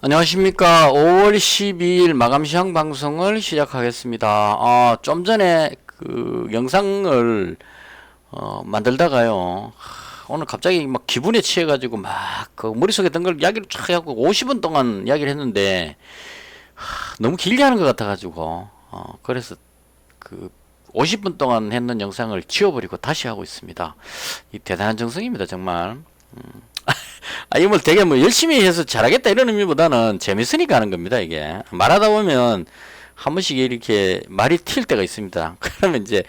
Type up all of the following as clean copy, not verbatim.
안녕하십니까. 5월 12일 마감 시황 방송을 시작하겠습니다. 좀 전에 그 영상을 만들다가요. 오늘 갑자기 막 기분에 취해가지고 막 그 머릿속에 든 걸 이야기를 쫙 하고 50분 동안 이야기를 했는데 너무 길게 하는 것 같아가지고 그래서 그 50분 동안 했는 영상을 지워버리고 다시 하고 있습니다. 이 대단한 정성입니다, 정말. 이거 뭐 되게 뭐 열심히 해서 잘하겠다 이런 의미보다는 재밌으니까 하는 겁니다, 이게. 말하다 보면 한 번씩 이렇게 말이 튈 때가 있습니다. 그러면 이제,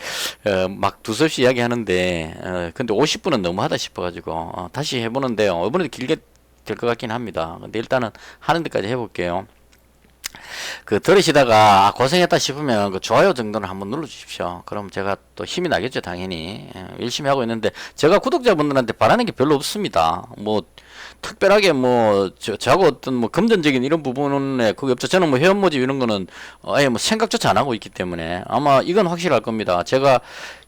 막 두서없이 이야기 하는데, 근데 50분은 너무하다 싶어가지고, 다시 해보는데요. 이번에도 길게 될 것 같긴 합니다. 근데 일단은 하는 데까지 해볼게요. 그 들으시다가 고생했다 싶으면 그 좋아요 정도는 한번 눌러 주십시오. 그럼 제가 또 힘이 나겠죠, 당연히. 열심히 하고 있는데 제가 구독자분들한테 바라는 게 별로 없습니다. 뭐 특별하게 뭐 저하고 어떤 뭐 금전적인 이런 부분에 그게 없죠. 저는 뭐 회원 모집 이런 거는 아예 뭐 생각조차 안 하고 있기 때문에 아마 이건 확실할 겁니다. 제가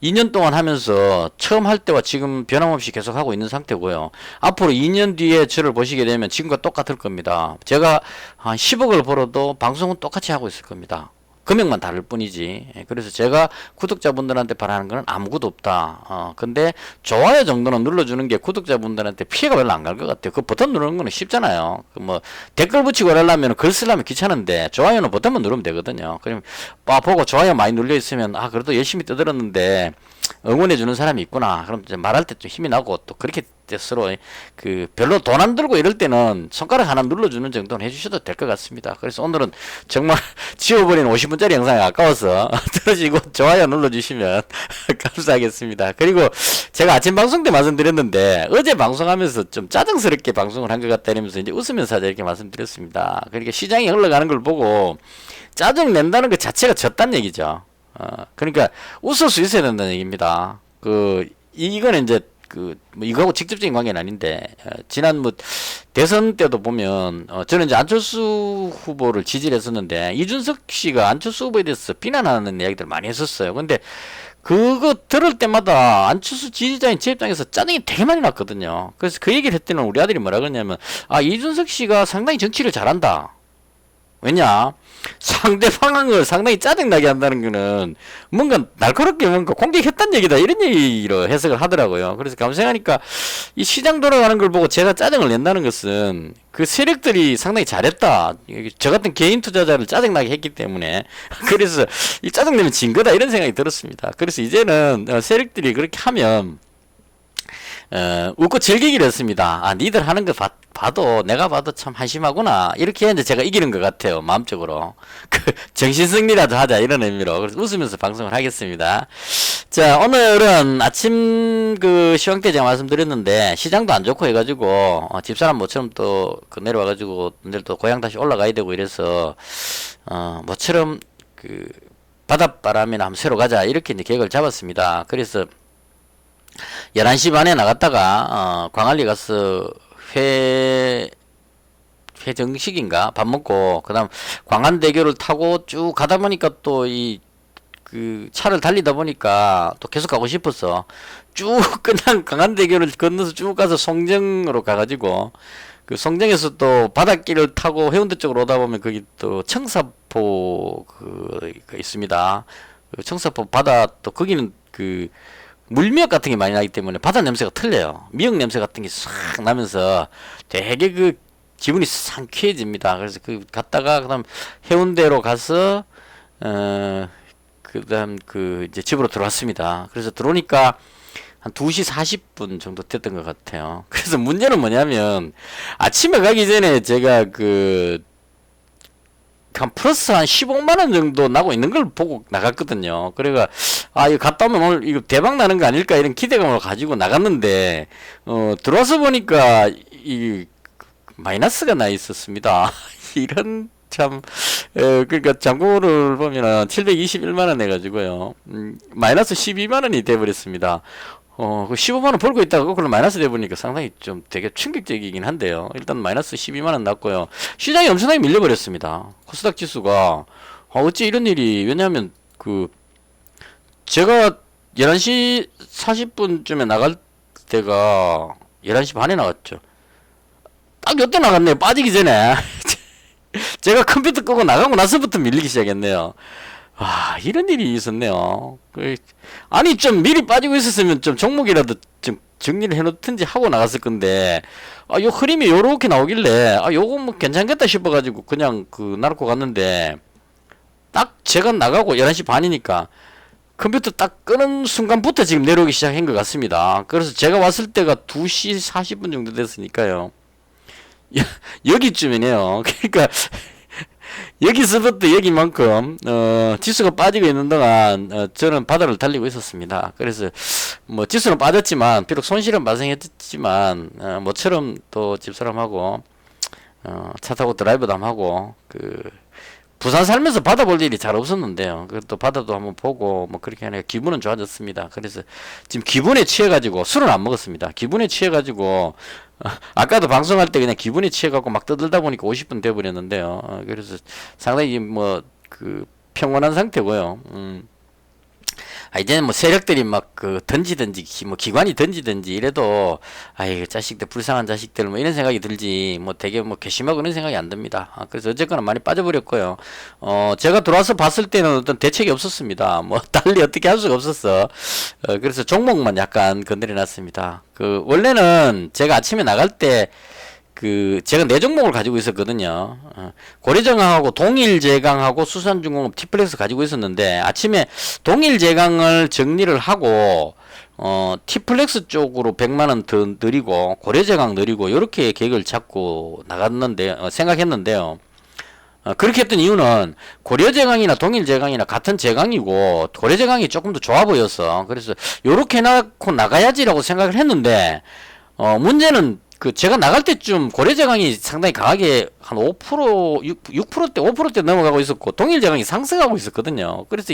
2년 동안 하면서 처음 할 때와 지금 변함없이 계속 하고 있는 상태고요. 앞으로 2년 뒤에 저를 보시게 되면 지금과 똑같을 겁니다. 제가 한 10억을 벌어도 방송은 똑같이 하고 있을 겁니다. 금액만 다를 뿐이지. 그래서 제가 구독자분들한테 바라는 거는 아무것도 없다. 근데 좋아요 정도는 눌러주는 게 구독자분들한테 피해가 별로 안 갈 것 같아요. 그 버튼 누르는 거는 쉽잖아요. 그 뭐 댓글 붙이고 하려면 글 쓰려면 귀찮은데 좋아요는 버튼만 누르면 되거든요. 그럼 보고 좋아요 많이 눌려 있으면 그래도 열심히 떠들었는데 응원해 주는 사람이 있구나. 그럼 이제 말할 때 좀 힘이 나고 또 그렇게 서로 그 별로 돈 안 들고 이럴 때는 손가락 하나 눌러주는 정도는 해주셔도 될 것 같습니다. 그래서 오늘은 정말 지워버린 50분짜리 영상이 아까워서 들으시고 좋아요 눌러주시면 감사하겠습니다. 그리고 제가 아침 방송 때 말씀드렸는데 어제 방송하면서 좀 짜증스럽게 방송을 한 것 같다 이러면서 이제 웃으면서 이렇게 말씀드렸습니다. 그러니까 시장이 흘러가는 걸 보고 짜증 낸다는 것 자체가 졌다는 얘기죠. 그러니까 웃을 수 있어야 된다는 얘기입니다. 이거는 이제 뭐 이거하고 직접적인 관계는 아닌데, 지난 뭐 대선 때도 보면, 저는 이제 안철수 후보를 지지를 했었는데, 이준석 씨가 안철수 후보에 대해서 비난하는 이야기들 많이 했었어요. 근데 그거 들을 때마다 안철수 지지자인 제 입장에서 짜증이 되게 많이 났거든요. 그래서 그 얘기를 했더니 우리 아들이 뭐라 그러냐면, 이준석 씨가 상당히 정치를 잘한다. 왜냐? 상대방을 상당히 짜증나게 한다는 거는 뭔가 날카롭게 뭔가 공격했단 얘기다 이런 얘기로 해석을 하더라고요. 그래서 감생하니까 이 시장 돌아가는 걸 보고 제가 짜증을 낸다는 것은 그 세력들이 상당히 잘했다. 저 같은 개인 투자자를 짜증나게 했기 때문에 그래서 이 짜증내면 진 거다 이런 생각이 들었습니다. 그래서 이제는 세력들이 그렇게 하면 웃고 즐기기로 했습니다. 니들 하는 거 봐도 내가 봐도 참 한심하구나 이렇게 했는데 제가 이기는 것 같아요, 마음적으로. 정신승리라도 하자 이런 의미로. 그래서 웃으면서 방송을 하겠습니다. 자, 오늘은 아침 시황 때 제가 말씀드렸는데 시장도 안 좋고 해가지고 집사람 모처럼 또 내려와가지고 내일 또 고향 다시 올라가야 되고 이래서 모처럼 바닷바람이나 한번 새로 가자 이렇게 이제 계획을 잡았습니다. 그래서 11시 반에 나갔다가 광안리 가서 회정식인가 밥 먹고 그다음 광안대교를 타고 쭉 가다 보니까 또 차를 달리다 보니까 또 계속 가고 싶어서 쭉 그냥 광안대교를 건너서 쭉 가서 송정으로 가가지고 그 송정에서 또 바닷길을 타고 해운대 쪽으로 오다 보면 거기 또 청사포 있습니다. 청사포 바다 또 거기는 물미역 같은 게 많이 나기 때문에 바다 냄새가 틀려요. 미역 냄새 같은 게 싹 나면서 되게 기분이 상쾌해집니다. 그래서 갔다가 그다음 해운대로 가서 그다음 이제 집으로 들어왔습니다. 그래서 들어오니까 한 2시 40분 정도 됐던 것 같아요. 그래서 문제는 뭐냐면 아침에 가기 전에 제가 한 플러스 한 15만원 정도 나고 있는 걸 보고 나갔거든요. 그래가, 이거 갔다 오면 오늘 이거 대박 나는 거 아닐까 이런 기대감을 가지고 나갔는데, 들어와서 보니까 마이너스가 나 있었습니다. 이런 참, 그러니까 잔고를 보면은 721만원 해가지고요. 마이너스 12만원이 돼버렸습니다. 그 15만원 벌고 있다가 그걸로 마이너스 돼보니까 상당히 좀 되게 충격적이긴 한데요. 일단 마이너스 12만원 났고요. 시장이 엄청나게 밀려버렸습니다. 코스닥 지수가, 어찌 이런 일이, 왜냐면, 제가 11시 40분쯤에 나갈 때가 11시 반에 나갔죠. 딱 요때 나갔네요. 빠지기 전에. 제가 컴퓨터 끄고 나가고 나서부터 밀리기 시작했네요. 아, 이런 일이 있었네요. 아니, 좀 미리 빠지고 있었으면 좀 종목이라도 좀 정리를 해놓든지 하고 나갔을 건데, 아, 요 흐름이 요렇게 나오길래, 아, 요거 뭐 괜찮겠다 싶어가지고 그냥 나놓고 갔는데, 딱 제가 나가고 11시 반이니까 컴퓨터 딱 끄는 순간부터 지금 내려오기 시작한 것 같습니다. 그래서 제가 왔을 때가 2시 40분 정도 됐으니까요. 여기쯤이네요. 그러니까, 여기서부터 여기만큼 지수가 빠지고 있는 동안 저는 바닥을 달리고 있었습니다. 그래서 뭐 지수는 빠졌지만 비록 손실은 발생했지만 모처럼 또 집사람하고 차 타고 드라이브도 한번 하고 부산 살면서 바다 볼 일이 잘 없었는데요. 그또 바다도 한번 보고 뭐 그렇게 하니까 기분은 좋아졌습니다. 그래서 지금 기분에 취해가지고 술은 안 먹었습니다. 기분에 취해가지고 아까도 방송할 때 그냥 기분에 취해갖고 막 떠들다 보니까 50분 돼버렸는데요. 그래서 상당히 뭐 평온한 상태고요. 이제는 뭐 세력들이 막 던지든지 뭐 기관이 던지든지 이래도 아이 자식들 불쌍한 자식들 뭐 이런 생각이 들지 뭐 되게 뭐 괘씸하고 그런 생각이 안 듭니다. 그래서 어쨌거나 많이 빠져버렸고요. 제가 들어와서 봤을 때는 어떤 대책이 없었습니다. 뭐 달리 어떻게 할 수가 없었어. 그래서 종목만 약간 건드려 놨습니다. 원래는 제가 아침에 나갈 때 제가 네 종목을 가지고 있었거든요. 고려정항하고 동일제강하고 수산중공업 티플렉스 가지고 있었는데 아침에 동일제강을 정리를 하고 티플렉스 쪽으로 100만원 더 늘리고 고려제강 늘리고 이렇게 계획을 잡고 나갔는데 생각했는데요. 그렇게 했던 이유는 고려제강이나 동일제강이나 같은 제강이고 고려제강이 조금 더 좋아 보였어. 그래서 요렇게 해놓고 나가야지라고 생각을 했는데 문제는 제가 나갈 때쯤 고려제강이 상당히 강하게 한 5%, 6%대, 5%대 넘어가고 있었고, 동일제강이 상승하고 있었거든요. 그래서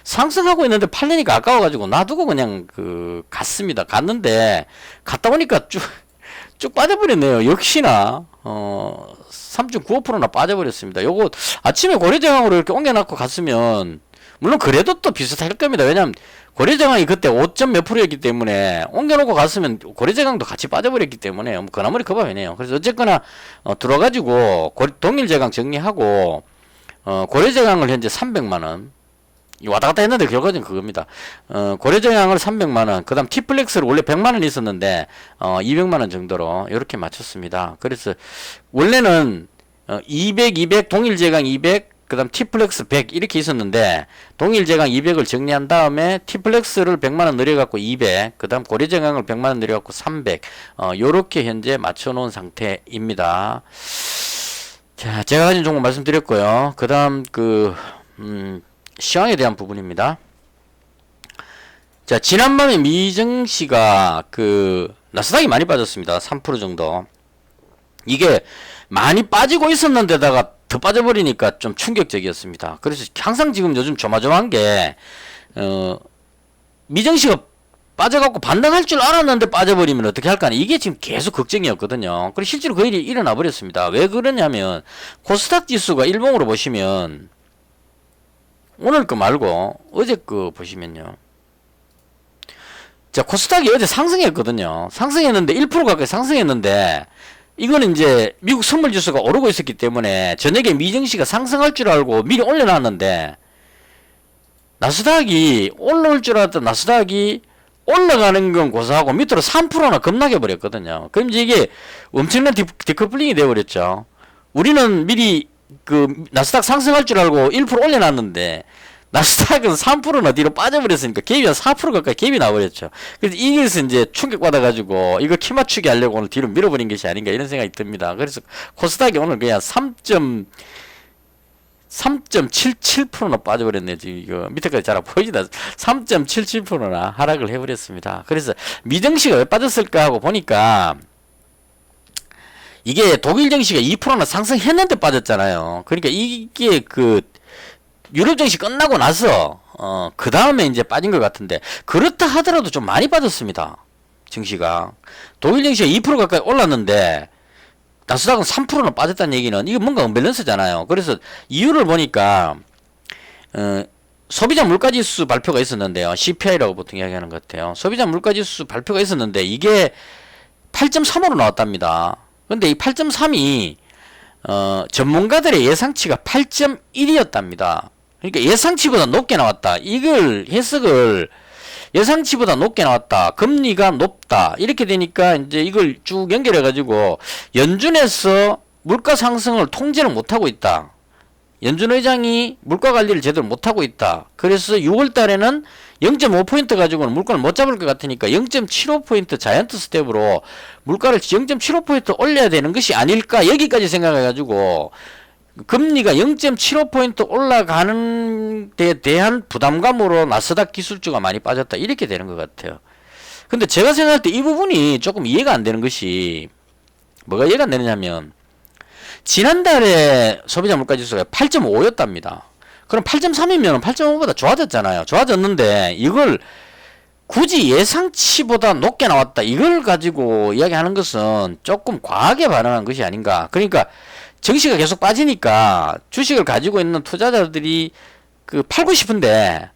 상승하고 있는데 팔리니까 아까워가지고 놔두고 그냥 갔습니다. 갔는데, 갔다 오니까 쭉 빠져버렸네요. 역시나, 3.95%나 빠져버렸습니다. 요거 아침에 고려제강으로 이렇게 옮겨놓고 갔으면, 물론 그래도 또 비슷할 겁니다. 왜냐면 고려제강이 그때 5점 몇 프로였기 때문에 옮겨놓고 갔으면 고려제강도 같이 빠져버렸기 때문에 뭐 그나물이 그바이네요. 그래서 어쨌거나 들어가지고 동일제강 정리하고 고려제강을 현재 300만원 왔다갔다 했는데 결과적으로 그겁니다. 고려제강을 300만원 그 다음 티플렉스를 원래 100만원 있었는데 200만원 정도로 이렇게 맞췄습니다. 그래서 원래는 200, 200 동일제강 200 그 다음 티플렉스 100 이렇게 있었는데 동일제강 200을 정리한 다음에 티플렉스를 100만원 늘려갖고 200 그 다음 고려제강을 100만원 늘려갖고 300 요렇게 현재 맞춰놓은 상태입니다. 자, 제가 가진 종목 말씀드렸고요. 그 다음 시황에 대한 부분입니다. 자, 지난밤에 미증시가 나스닥이 많이 빠졌습니다. 3% 정도. 이게 많이 빠지고 있었는데다가 더 빠져버리니까 좀 충격적이었습니다. 그래서 항상 지금 요즘 조마조마한 게 미정시가 빠져갖고 반등할 줄 알았는데 빠져버리면 어떻게 할까 이게 지금 계속 걱정이었거든요. 그리고 실제로 그 일이 일어나 버렸습니다. 왜 그러냐면 코스닥 지수가 일봉으로 보시면 오늘 거 말고 어제 거 보시면요. 자, 코스닥이 어제 상승했거든요. 상승했는데 1% 가까이 상승했는데 이거는 이제 미국 선물 지수가 오르고 있었기 때문에 저녁에 미증시가 상승할 줄 알고 미리 올려놨는데 나스닥이 올라올 줄 알았던 나스닥이 올라가는 건 고사하고 밑으로 3%나 급락해 버렸거든요. 그럼 이제 이게 엄청난 디커플링이 되어버렸죠. 우리는 미리 나스닥 상승할 줄 알고 1% 올려놨는데 나스닥은 3%나 뒤로 빠져버렸으니까 갭이 한 4% 가까이 갭이 나버렸죠. 그래서 이게서 이제 충격받아가지고 이거 키 맞추기 하려고 오늘 뒤로 밀어버린 것이 아닌가 이런 생각이 듭니다. 그래서 코스닥이 오늘 그냥 3.77%나 빠져버렸네. 지금 이거 밑에까지 잘 보이지다. 3.77%나 하락을 해버렸습니다. 그래서 미증시가 왜 빠졌을까 하고 보니까 이게 독일 증시가 2%나 상승했는데 빠졌잖아요. 그러니까 이게 유럽 증시 끝나고 나서 그 다음에 이제 빠진 것 같은데 그렇다 하더라도 좀 많이 빠졌습니다. 증시가 독일 증시가 2% 가까이 올랐는데 나스닥은 3%나 빠졌다는 얘기는 이거 뭔가 언밸런스잖아요. 그래서 이유를 보니까 소비자 물가지수 발표가 있었는데요. CPI라고 보통 이야기하는 것 같아요. 소비자 물가지수 발표가 있었는데 이게 8.3으로 나왔답니다. 근데 이 8.3이 전문가들의 예상치가 8.1이었답니다. 그러니까 예상치보다 높게 나왔다. 이걸 해석을 예상치보다 높게 나왔다. 금리가 높다. 이렇게 되니까 이제 이걸 쭉 연결해 가지고 연준에서 물가 상승을 통제를 못하고 있다. 연준 의장이 물가 관리를 제대로 못하고 있다. 그래서 6월 달에는 0.5포인트 가지고는 물가를 못 잡을 것 같으니까 0.75포인트 자이언트 스텝으로 물가를 0.75포인트 올려야 되는 것이 아닐까 여기까지 생각해 가지고 금리가 0.75포인트 올라가는 데 대한 부담감으로 나스닥 기술주가 많이 빠졌다. 이렇게 되는 것 같아요. 근데 제가 생각할 때 이 부분이 조금 이해가 안 되는 것이 뭐가 이해가 안 되느냐면 지난달에 소비자 물가지수가 8.5였답니다. 그럼 8.3이면 8.5보다 좋아졌잖아요. 좋아졌는데 이걸 굳이 예상치보다 높게 나왔다. 이걸 가지고 이야기하는 것은 조금 과하게 반응한 것이 아닌가. 그러니까 증시가 계속 빠지니까 주식을 가지고 있는 투자자들이 팔고 싶은데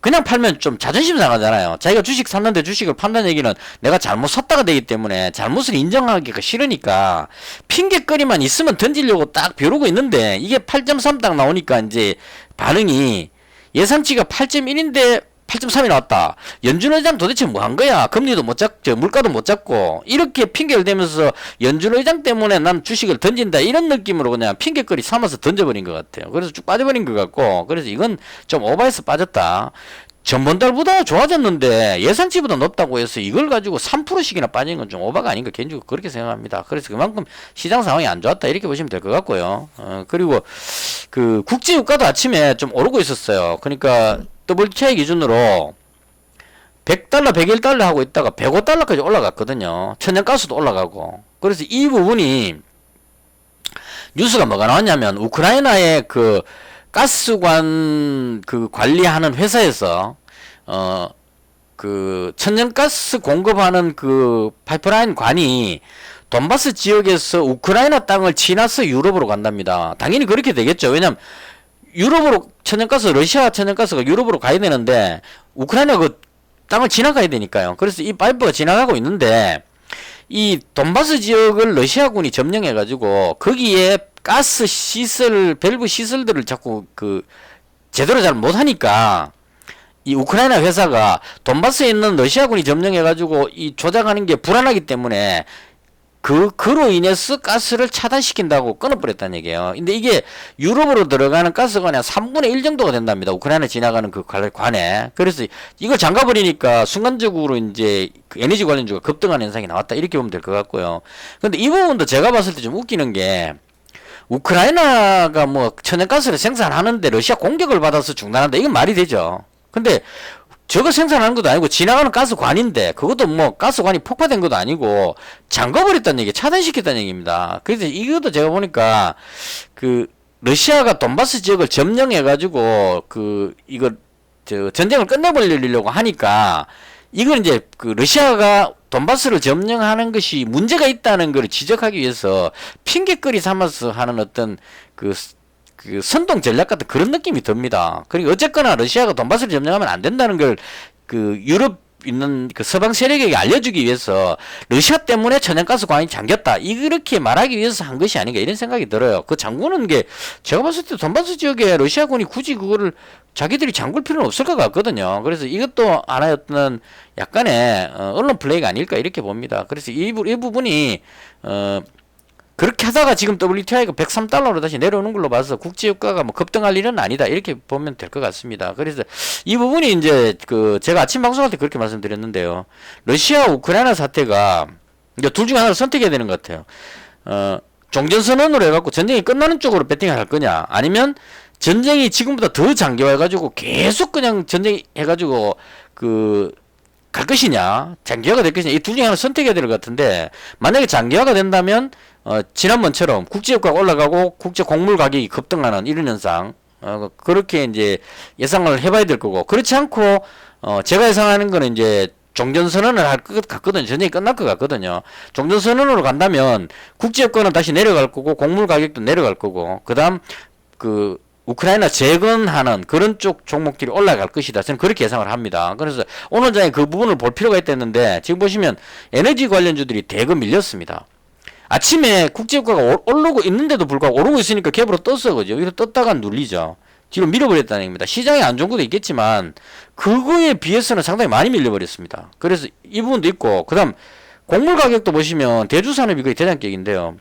그냥 팔면 좀 자존심 상하잖아요. 자기가 주식 샀는데 주식을 판다는 얘기는 내가 잘못 샀다가 되기 때문에 잘못을 인정하기가 싫으니까 핑계거리만 있으면 던지려고 딱 벼르고 있는데 이게 8.3 딱 나오니까 이제 반응이 예상치가 8.1인데 8.3이 나왔다. 연준 의장 도대체 뭐 한 거야? 금리도 못 잡고, 물가도 못 잡고, 이렇게 핑계를 대면서 연준 의장 때문에 난 주식을 던진다. 이런 느낌으로 그냥 핑계거리 삼아서 던져버린 것 같아요. 그래서 쭉 빠져버린 것 같고, 그래서 이건 좀 오버해서 빠졌다. 전번달보다 좋아졌는데 예상치보다 높다고 해서 이걸 가지고 3%씩이나 빠진 건 좀 오바가 아닌가 개인적으로 그렇게 생각합니다. 그래서 그만큼 시장 상황이 안 좋았다 이렇게 보시면 될 것 같고요. 그리고 국제유가도 아침에 좀 오르고 있었어요. 그러니까 WTI 기준으로 100달러, 101달러 하고 있다가 105달러까지 올라갔거든요. 천연가스도 올라가고. 그래서 이 부분이 뉴스가 뭐가 나왔냐면 우크라이나의 가스관 관리하는 회사에서 천연가스 공급하는 파이프라인 관이 돈바스 지역에서 우크라이나 땅을 지나서 유럽으로 간답니다. 당연히 그렇게 되겠죠. 왜냐면 유럽으로 러시아 천연가스가 유럽으로 가야 되는데 우크라이나 땅을 지나가야 되니까요. 그래서 이 파이프가 지나가고 있는데 이 돈바스 지역을 러시아군이 점령해가지고 거기에 가스 시설, 밸브 시설들을 자꾸 제대로 잘 못하니까 이 우크라이나 회사가 돈바스에 있는 러시아군이 점령해가지고 이 조작하는 게 불안하기 때문에 그로 인해서 가스를 차단시킨다고 끊어버렸다는 얘기예요. 근데 이게 유럽으로 들어가는 가스관이 한 3분의 1 정도가 된답니다. 우크라이나 지나가는 관에. 그래서 이걸 잠가버리니까 순간적으로 이제 에너지 관련주가 급등하는 현상이 나왔다. 이렇게 보면 될 것 같고요. 근데 이 부분도 제가 봤을 때 좀 웃기는 게 우크라이나가 천연가스를 생산하는데 러시아 공격을 받아서 중단한다. 이건 말이 되죠. 근데 저거 생산하는 것도 아니고 지나가는 가스관인데 그것도 가스관이 폭파된 것도 아니고 잠가버렸다는 얘기, 차단시켰다는 얘기입니다. 그래서 이것도 제가 보니까 러시아가 돈바스 지역을 점령해가지고 이거 전쟁을 끝내버리려고 하니까 이걸 이제 러시아가 돈바스를 점령하는 것이 문제가 있다는 걸 지적하기 위해서 핑계거리 삼아서 하는 어떤 선동 전략 같은 그런 느낌이 듭니다. 그러니까 어쨌거나 러시아가 돈바스를 점령하면 안 된다는 걸 유럽 있는 서방 세력에게 알려주기 위해서 러시아 때문에 천연가스관이 잠겼다. 이렇게 말하기 위해서 한 것이 아닌가 이런 생각이 들어요. 잠그는 게 제가 봤을 때 돈바스 지역에 러시아군이 굳이 그거를 자기들이 잠글 필요는 없을 것 같거든요. 그래서 이것도 하나의 어떤 약간의 언론 플레이가 아닐까 이렇게 봅니다. 그래서 이 부분이 그렇게 하다가 지금 WTI가 103달러로 다시 내려오는 걸로 봐서 국제유가가 급등할 일은 아니다. 이렇게 보면 될 것 같습니다. 그래서 이 부분이 이제 제가 아침 방송할 때 그렇게 말씀드렸는데요. 러시아 우크라이나 사태가 이제 둘 중에 하나를 선택해야 되는 것 같아요. 종전선언으로 해갖고 전쟁이 끝나는 쪽으로 배팅을 할 거냐, 아니면 전쟁이 지금보다 더 장기화해가지고 계속 그냥 전쟁 해가지고 갈 것이냐, 장기화가 될 것이냐, 이 둘 중에 하나 선택해야 될 것 같은데, 만약에 장기화가 된다면 지난번처럼 국제유가가 올라가고 국제 곡물 가격이 급등하는 이런 현상, 그렇게 이제 예상을 해봐야 될 거고, 그렇지 않고 제가 예상하는 거는 이제 종전선언을 할 것 같거든요. 전쟁이 끝날 것 같거든요. 종전선언으로 간다면 국제유가는 다시 내려갈 거고 곡물 가격도 내려갈 거고, 그 다음 우크라이나 재건하는 그런 쪽 종목들이 올라갈 것이다. 저는 그렇게 예상을 합니다. 그래서 오늘 장에 그 부분을 볼 필요가 있다는데, 지금 보시면 에너지 관련주들이 대거 밀렸습니다. 아침에 국제유가가 오르고 있는데도 불구하고 오르고 있으니까 갭으로 떴어, 그죠? 이렇게 떴다가 눌리죠. 뒤로 밀어버렸다는 얘기입니다. 시장이 안 좋은 것도 있겠지만 그거에 비해서는 상당히 많이 밀려버렸습니다. 그래서 이 부분도 있고, 그 다음 곡물 가격도 보시면 대주산업이 거의 대장격인데요.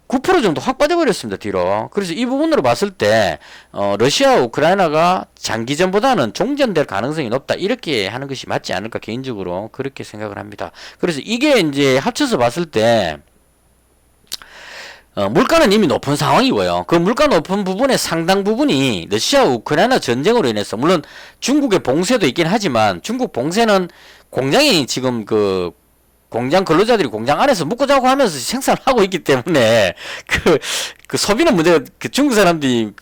9% 정도 확 빠져버렸습니다, 뒤로. 그래서 이 부분으로 봤을 때 러시아 우크라이나가 장기전보다는 종전될 가능성이 높다, 이렇게 하는 것이 맞지 않을까, 개인적으로 그렇게 생각을 합니다. 그래서 이게 이제 합쳐서 봤을 때 물가는 이미 높은 상황이고요. 그 물가 높은 부분의 상당 부분이 러시아 우크라이나 전쟁으로 인해서, 물론 중국의 봉쇄도 있긴 하지만 중국 봉쇄는 공장이 지금 공장 근로자들이 공장 안에서 묵고 자고 하면서 생산을 하고 있기 때문에 그 소비는 문제가, 중국 사람들이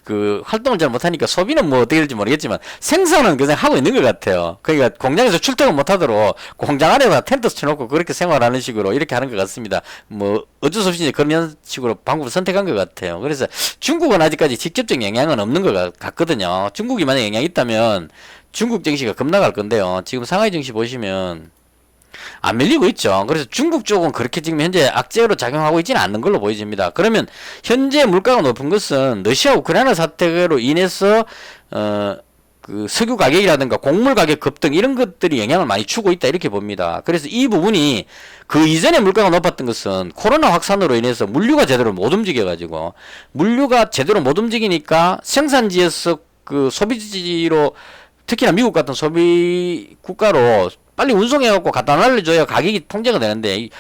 활동을 잘 못하니까 소비는 뭐 어떻게 될지 모르겠지만 생산은 그냥 하고 있는 것 같아요. 그러니까 공장에서 출퇴근 못하도록 공장 안에다 텐트 쳐놓고 그렇게 생활하는 식으로 이렇게 하는 것 같습니다. 뭐 어쩔 수 없이 이제 그런 식으로 방법을 선택한 것 같아요. 그래서 중국은 아직까지 직접적 영향은 없는 것 같거든요. 중국이 만약 영향이 있다면 중국 증시가 급락할 건데요. 지금 상하이 증시 보시면 안 밀리고 있죠. 그래서 중국 쪽은 그렇게 지금 현재 악재로 작용하고 있지는 않는 걸로 보여집니다. 그러면 현재 물가가 높은 것은 러시아 우크라이나 사태로 인해서 그 석유 가격이라든가 곡물 가격 급등 이런 것들이 영향을 많이 주고 있다, 이렇게 봅니다. 그래서 이 부분이 그 이전에 물가가 높았던 것은 코로나 확산으로 인해서 물류가 제대로 못 움직여 가지고, 물류가 제대로 못 움직이니까 생산지에서 소비지로, 특히나 미국 같은 소비 국가로 빨리 운송해갖고 갖다 날려줘야 가격이 통제가 되는데,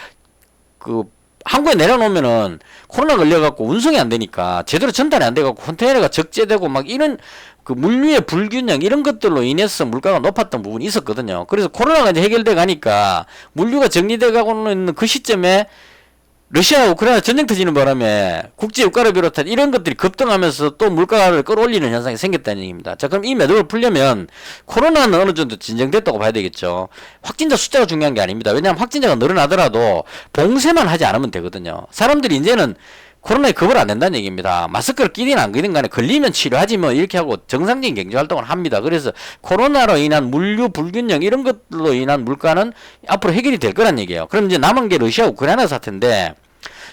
항구에 내려놓으면은 코로나 걸려갖고 운송이 안 되니까 제대로 전달이 안 돼갖고 컨테이너가 적재되고 막 이런 물류의 불균형, 이런 것들로 인해서 물가가 높았던 부분이 있었거든요. 그래서 코로나가 이제 해결돼 가니까 물류가 정리돼 가고는 있는 그 시점에 러시아 우크라이나 전쟁 터지는 바람에 국제 유가를 비롯한 이런 것들이 급등하면서 또 물가를 끌어올리는 현상이 생겼다는 얘기입니다. 자, 그럼 이 매듭을 풀려면 코로나는 어느 정도 진정됐다고 봐야 되겠죠. 확진자 숫자가 중요한 게 아닙니다. 왜냐하면 확진자가 늘어나더라도 봉쇄만 하지 않으면 되거든요. 사람들이 이제는 코로나에 겁을 안 낸다는 얘기입니다. 마스크를 끼든 안 끼든 간에 걸리면 치료하지 뭐, 이렇게 하고 정상적인 경제활동을 합니다. 그래서 코로나로 인한 물류 불균형, 이런 것들로 인한 물가는 앞으로 해결이 될 거란 얘기예요. 그럼 이제 남은 게 러시아 우크라이나 사태인데,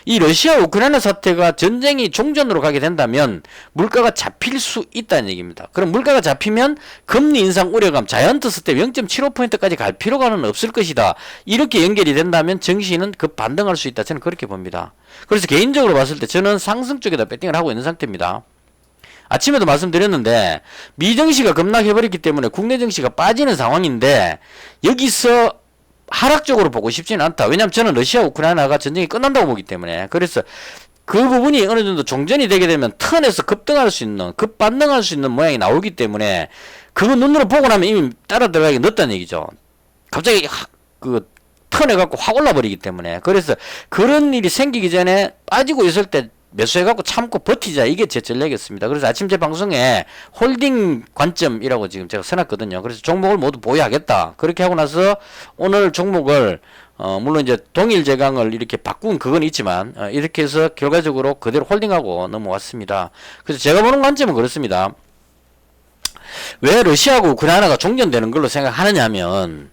이 러시아 우크라이나 사태가 전쟁이 종전으로 가게 된다면 물가가 잡힐 수 있다는 얘기입니다. 그럼 물가가 잡히면 금리 인상 우려감, 자이언트 스텝 0.75%까지 갈 필요가는 없을 것이다, 이렇게 연결이 된다면 증시는 급 반등할 수 있다, 저는 그렇게 봅니다. 그래서 개인적으로 봤을 때 저는 상승 쪽에다 배팅을 하고 있는 상태입니다. 아침에도 말씀드렸는데 미증시가 급락해버렸기 때문에 국내 증시가 빠지는 상황인데, 여기서 하락적으로 보고 싶지는 않다. 왜냐하면 저는 러시아 우크라이나가 전쟁이 끝난다고 보기 때문에. 그래서 그 부분이 어느 정도 종전이 되게 되면 턴에서 급등할 수 있는, 급반등할 수 있는 모양이 나오기 때문에 그거 눈으로 보고 나면 이미 따라 들어가기 늦다는 얘기죠. 갑자기 턴해갖고 확 올라버리기 때문에. 그래서 그런 일이 생기기 전에 빠지고 있을 때 매수해갖고 참고 버티자, 이게 제 전략이었습니다. 그래서 아침 제 방송에 홀딩 관점이라고 지금 제가 써놨거든요. 그래서 종목을 모두 보유하겠다, 그렇게 하고 나서 오늘 종목을 물론 이제 동일 제강을 이렇게 바꾼 그건 있지만 이렇게 해서 결과적으로 그대로 홀딩하고 넘어왔습니다. 그래서 제가 보는 관점은 그렇습니다. 왜 러시아하고 우크라이나가 종전되는 걸로 생각하느냐 하면,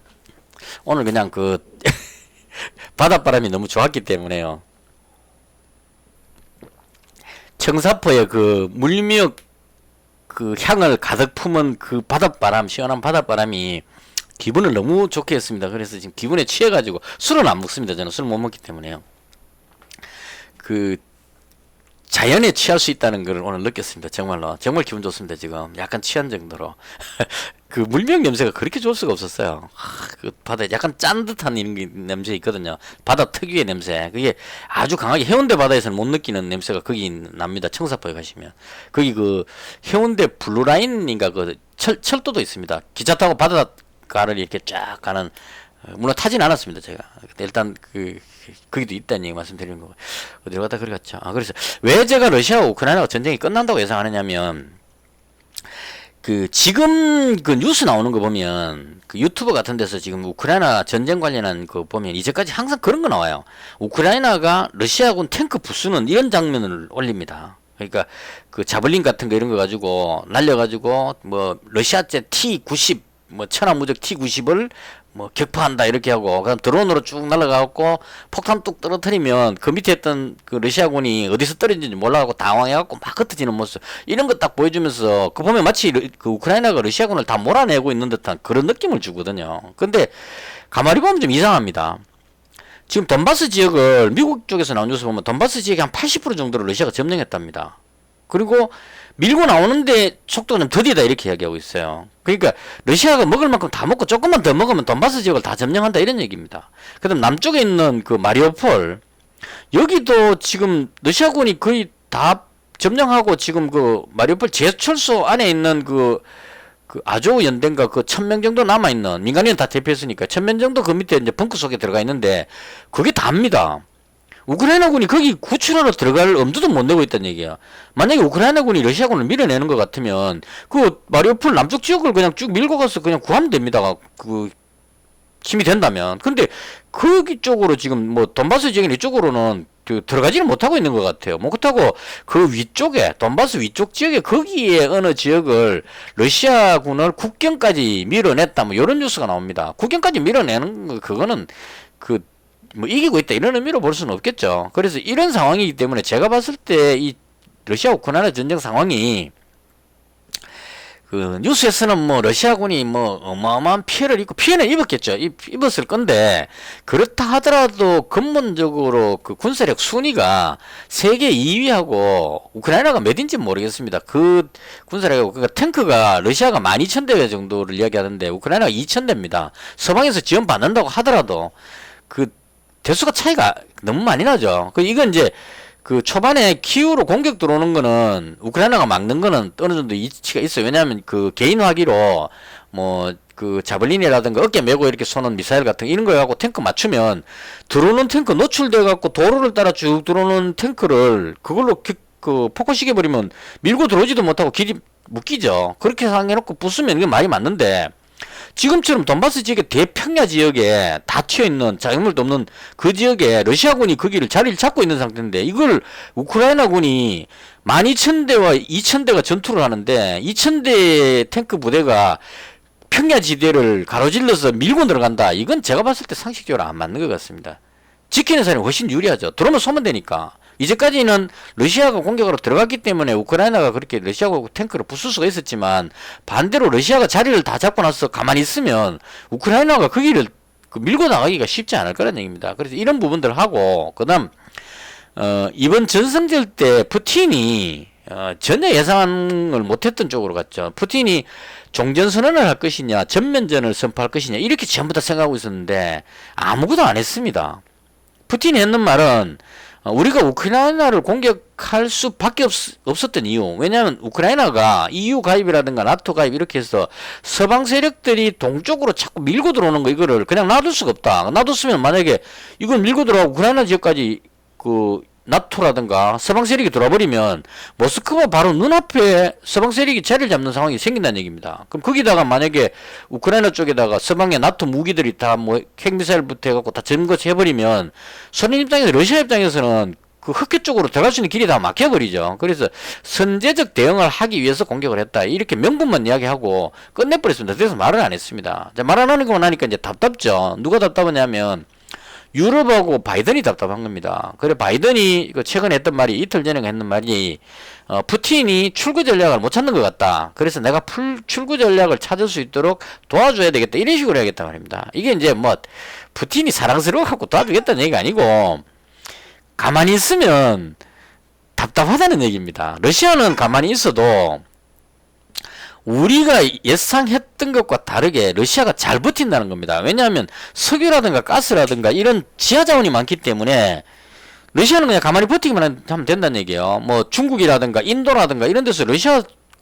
오늘 그냥 바닷바람이 너무 좋았기 때문에요. 청사포의 물미역 향을 가득 품은 바닷바람, 시원한 바닷바람이 기분을 너무 좋게 했습니다. 그래서 지금 기분에 취해가지고 술은 안 먹습니다. 저는 술 못 먹기 때문에요. 자연에 취할 수 있다는 걸 오늘 느꼈습니다. 정말로. 정말 기분 좋습니다. 지금 약간 취한 정도로. 물미역 냄새가 그렇게 좋을 수가 없었어요. 바다에 약간 짠 듯한 이런 냄새 있거든요. 바다 특유의 냄새. 그게 아주 강하게 해운대 바다에서는 못 느끼는 냄새가 거기 납니다. 청사포에 가시면. 거기 해운대 블루라인인가 철도도 있습니다. 기차 타고 바닷가를 이렇게 쫙 가는, 물론 타진 않았습니다, 제가. 일단 거기도 있다는 얘기 말씀드리는 거고. 어디로 갔다 그리 갔죠. 그래서 왜 제가 러시아와 우크라이나가 전쟁이 끝난다고 예상하느냐면, 지금 뉴스 나오는 거 보면, 유튜브 같은 데서 지금 우크라이나 전쟁 관련한 거 보면 이제까지 항상 그런 거 나와요. 우크라이나가 러시아군 탱크 부수는 이런 장면을 올립니다. 그러니까 자블린 같은 거 이런 거 가지고 날려가지고 러시아제 T-90 뭐 천하무적 T-90을 뭐 격파한다 이렇게 하고 그다음 드론으로 쭉 날아가고 폭탄 뚝 떨어뜨리면 그 밑에 있던 그 러시아군이 어디서 떨어진지 몰라가고 당황해갖고 막 흩어지는 모습 이런 거 딱 보여주면서 그 보면 마치 그 우크라이나가 러시아군을 다 몰아내고 있는 듯한 그런 느낌을 주거든요. 근데 가만히 보면 좀 이상합니다. 지금 돈바스 지역을 미국 쪽에서 나온 뉴스 보면 돈바스 지역의 한 80% 정도를 러시아가 점령했답니다. 그리고 밀고 나오는데 속도가 좀 더디다 이렇게 이야기하고 있어요. 그러니까 러시아가 먹을 만큼 다 먹고 조금만 더 먹으면 돈바스 지역을 다 점령한다 이런 얘기입니다. 그 다음 남쪽에 있는 그 마리오폴 여기도 지금 러시아군이 거의 다 점령하고 지금 그 마리오폴 제철소 안에 있는 그 아조 연대인가 그 1000명 정도 남아있는 민간인은 다 대피했으니까 1000명 정도 그 밑에 이제 벙커 속에 들어가 있는데 그게 다입니다. 우크라이나군이 거기 구출하러 들어갈 엄두도 못 내고 있다는 얘기야. 만약에 우크라이나군이 러시아군을 밀어내는 것 같으면 그 마리오폴 남쪽 지역을 그냥 쭉 밀고 가서 그냥 구하면 됩니다. 그 힘이 된다면. 근데 거기 쪽으로 지금 뭐 돈바스 지역인 이쪽으로는 들어가지는 못하고 있는 것 같아요. 뭐 그렇다고 그 위쪽에 돈바스 위쪽 지역에 거기에 어느 지역을 러시아군을 국경까지 밀어냈다 뭐 이런 뉴스가 나옵니다. 국경까지 밀어내는 거 그거는 그 뭐 이기고 있다 이런 의미로 볼 수는 없겠죠. 그래서 이런 상황이기 때문에 제가 봤을 때 이 러시아 우크라이나 전쟁 상황이 그 뉴스에서는 뭐 러시아군이 뭐 어마어마한 피해를 입고 피해는 입었겠죠. 입었을 건데 그렇다 하더라도 근본적으로 그 군사력 순위가 세계 2위하고 우크라이나가 몇인지 모르겠습니다. 그 군사력 그러니까 탱크가 러시아가 12,000대 정도를 이야기하는데 우크라이나가 2,000대입니다. 서방에서 지원 받는다고 하더라도 그 대수가 차이가 너무 많이 나죠. 이건 이제 그 초반에 키우로 공격 들어오는 거는 우크라이나가 막는 거는 어느 정도 이치가 있어요. 왜냐하면 그 개인화기로 뭐 그 자블린이라든가 어깨 메고 이렇게 쏘는 미사일 같은 이런 거 갖고 탱크 맞추면 들어오는 탱크 노출돼 갖고 도로를 따라 쭉 들어오는 탱크를 그걸로 그 포커시켜 버리면 밀고 들어오지도 못하고 길이 묶이죠. 그렇게 상해놓고 부수면 이게 말이 맞는데. 지금처럼 돈바스 지역의 대평야 지역에 다 튀어있는 자연물도 없는 그 지역에 러시아군이 거기를 자리를 잡고 있는 상태인데 이걸 우크라이나군이 12,000대와 2,000대가 전투를 하는데 2,000대 탱크 부대가 평야 지대를 가로질러서 밀고 들어간다. 이건 제가 봤을 때 상식적으로 안 맞는 것 같습니다. 지키는 사람이 훨씬 유리하죠. 들어오면 쏘면 되니까. 이제까지는 러시아가 공격으로 들어갔기 때문에 우크라이나가 그렇게 러시아가 탱크를 부술 수가 있었지만 반대로 러시아가 자리를 다 잡고 나서 가만히 있으면 우크라이나가 거기를 밀고 나가기가 쉽지 않을 거라는 얘기입니다. 그래서 이런 부분들을 하고 그다음 이번 전성절 때 푸틴이 전혀 예상을 못했던 쪽으로 갔죠. 푸틴이 종전선언을 할 것이냐 전면전을 선포할 것이냐 이렇게 전부 다 생각하고 있었는데 아무것도 안 했습니다. 푸틴이 했는 말은 우리가 우크라이나를 공격할 수밖에 없었던 이유. 왜냐하면 우크라이나가 EU 가입이라든가 나토 가입 이렇게 해서 서방 세력들이 동쪽으로 자꾸 밀고 들어오는 거 이거를 그냥 놔둘 수가 없다. 놔뒀으면 만약에 이걸 밀고 들어가고 우크라이나 지역까지 그 나토라든가 서방 세력이 들어버리면 모스크바 바로 눈앞에 서방 세력이 자리를 잡는 상황이 생긴다는 얘기입니다. 그럼 거기다가 만약에 우크라이나 쪽에다가 서방의 나토 무기들이 다 뭐 핵미사일부터 해갖고 다 점거해버리면 소련 입장에서 러시아 입장에서는 그 흑해 쪽으로 들어갈 수 있는 길이 다 막혀버리죠. 그래서 선제적 대응을 하기 위해서 공격을 했다. 이렇게 명분만 이야기하고 끝내버렸습니다. 그래서 말을 안 했습니다. 말 안 하는 거 나니까 이제 답답죠. 누가 답답하냐면 유럽하고 바이든이 답답한 겁니다. 그래 바이든이 최근에 했던 말이 이틀 전에 했는 말이 푸틴이 출구 전략을 못 찾는 것 같다. 그래서 내가 출구 전략을 찾을 수 있도록 도와줘야 되겠다. 이런 식으로 해야겠다 말입니다. 이게 이제 뭐 푸틴이 사랑스러워 갖고 도와주겠다는 얘기가 아니고 가만히 있으면 답답하다는 얘기입니다. 러시아는 가만히 있어도 우리가 예상했던 것과 다르게 러시아가 잘 버틴다는 겁니다. 왜냐하면 석유라든가 가스라든가 이런 지하자원이 많기 때문에 러시아는 그냥 가만히 버티기만 하면 된다는 얘기예요. 뭐 중국이라든가 인도라든가 이런 데서 러시아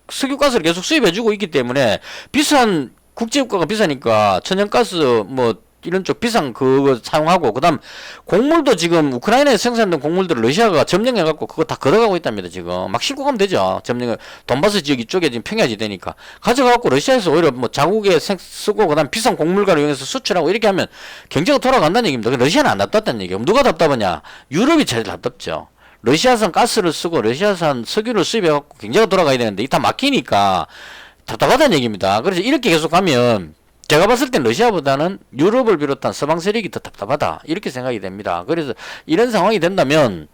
석유가스를 계속 수입해주고 있기 때문에 비싼 국제유가가 비싸니까 천연가스 뭐 이런 쪽 비싼 그거 사용하고 그다음 곡물도 지금 우크라이나에 생산된 곡물들을 러시아가 점령해갖고 그거 다 걷어가고 있답니다. 지금 막 싣고 가면 되죠. 점령 돈바스 지역 이쪽에 지금 평야지 되니까 가져가갖고 러시아에서 오히려 뭐 자국에 쓰고 그다음 비싼 곡물가를 이용해서 수출하고 이렇게 하면 경제가 돌아간다는 얘기입니다. 러시아는 안 답답다는 얘기예요. 그럼 누가 답답하냐? 유럽이 제일 답답죠. 러시아산 가스를 쓰고 러시아산 석유를 수입해갖고 경제가 돌아가야 되는데 이 다 막히니까 답답하다는 얘기입니다. 그래서 이렇게 계속 가면 제가 봤을 땐 러시아보다는 유럽을 비롯한 서방 세력이 더 답답하다 이렇게 생각이 됩니다. 그래서 이런 상황이 된다면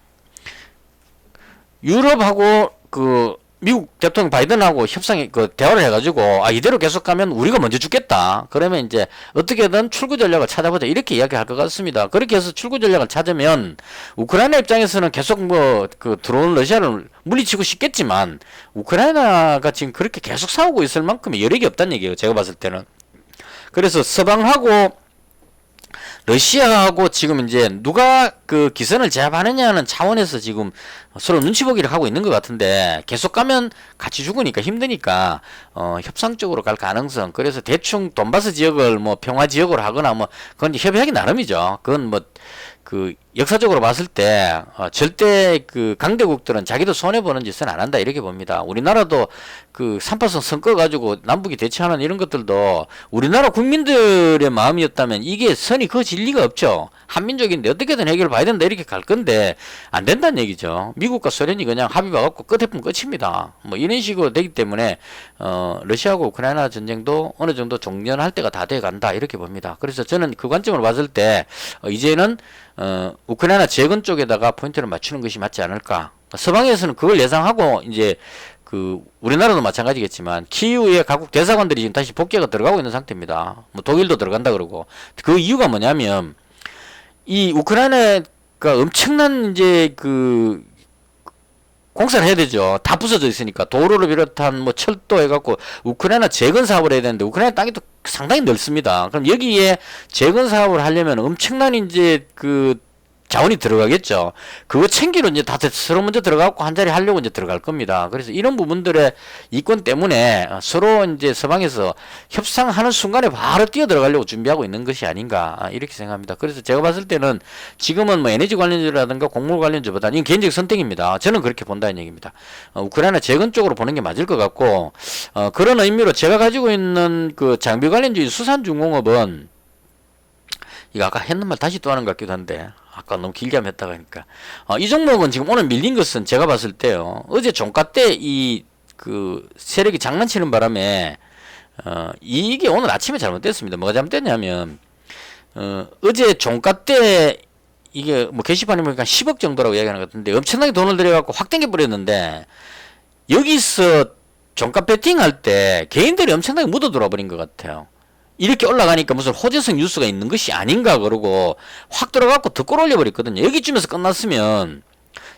유럽하고 그 미국 대통령 바이든하고 협상이 그 대화를 해가지고 이대로 계속 가면 우리가 먼저 죽겠다. 그러면 이제 어떻게든 출구 전략을 찾아보자 이렇게 이야기할 것 같습니다. 그렇게 해서 출구 전략을 찾으면 우크라이나 입장에서는 계속 뭐 그 들어온 러시아를 물리치고 싶겠지만 우크라이나가 지금 그렇게 계속 싸우고 있을 만큼의 여력이 없다는 얘기예요. 제가 봤을 때는. 그래서 서방하고 러시아하고 지금 이제 누가 그 기선을 제압하느냐는 차원에서 지금 서로 눈치 보기를 하고 있는 것 같은데 계속 가면 같이 죽으니까 힘드니까 협상 쪽으로 갈 가능성. 그래서 대충 돈바스 지역을 뭐 평화 지역으로 하거나 뭐 그건 협의하기 나름이죠. 그건 뭐 그 역사적으로 봤을 때 절대 그 강대국들은 자기도 손해 보는 짓은 안 한다 이렇게 봅니다. 우리나라도 그 3파선 선거 가지고 남북이 대치하는 이런 것들도 우리나라 국민들의 마음이었다면 이게 선이 그어질 리가 없죠. 한민족인데 어떻게든 해결 봐야 된다 이렇게 갈 건데 안 된다는 얘기죠. 미국과 소련이 그냥 합의 봐갖고 끝에 보면 끝입니다. 뭐 이런 식으로 되기 때문에 러시아하고 우크라이나 전쟁도 어느 정도 종전할 때가 다 돼 간다 이렇게 봅니다. 그래서 저는 그 관점으로 봤을 때 이제는 우크라이나 재건 쪽에다가 포인트를 맞추는 것이 맞지 않을까. 서방에서는 그걸 예상하고 이제 그 우리나라도 마찬가지겠지만 키이우의 각국 대사관들이 지금 다시 복귀가 들어가고 있는 상태입니다. 뭐 독일도 들어간다 그러고 그 이유가 뭐냐면 이 우크라이나가 엄청난 이제 그 공사를 해야 되죠. 다 부서져 있으니까 도로를 비롯한 뭐 철도 해갖고 우크라이나 재건 사업을 해야 되는데 우크라이나 땅이 또 상당히 넓습니다. 그럼 여기에 재건 사업을 하려면 엄청난 이제 그 자원이 들어가겠죠. 그거 챙기러 이제 다 서로 먼저 들어가고 한 자리 하려고 이제 들어갈 겁니다. 그래서 이런 부분들의 이권 때문에 서로 이제 서방에서 협상하는 순간에 바로 뛰어 들어가려고 준비하고 있는 것이 아닌가 이렇게 생각합니다. 그래서 제가 봤을 때는 지금은 뭐 에너지 관련주라든가 곡물 관련주보다 이건 개인적 선택입니다. 저는 그렇게 본다는 얘기입니다. 우크라이나 재건 쪽으로 보는 게 맞을 것 같고 그런 의미로 제가 가지고 있는 그 장비 관련주인 수산중공업은 이거 아까 했는 말 다시 또 하는 것 같기도 한데 아까 너무 길게 하면 했다가 하니까 이 종목은 지금 오늘 밀린 것은 제가 봤을 때요 어제 종가 때 이 그 세력이 장난치는 바람에 이게 오늘 아침에 잘못됐습니다. 뭐가 잘못됐냐면 어제 종가 때 이게 뭐 게시판에 보니까 10억 정도라고 이야기하는 것 같은데 엄청나게 돈을 들여갖고 확 땡겨 버렸는데 여기서 종가 배팅할 때 개인들이 엄청나게 묻어 들어와 버린 것 같아요. 이렇게 올라가니까 무슨 호재성 뉴스가 있는 것이 아닌가 그러고 확 들어가고 더 끌어올려 버렸거든요. 여기쯤에서 끝났으면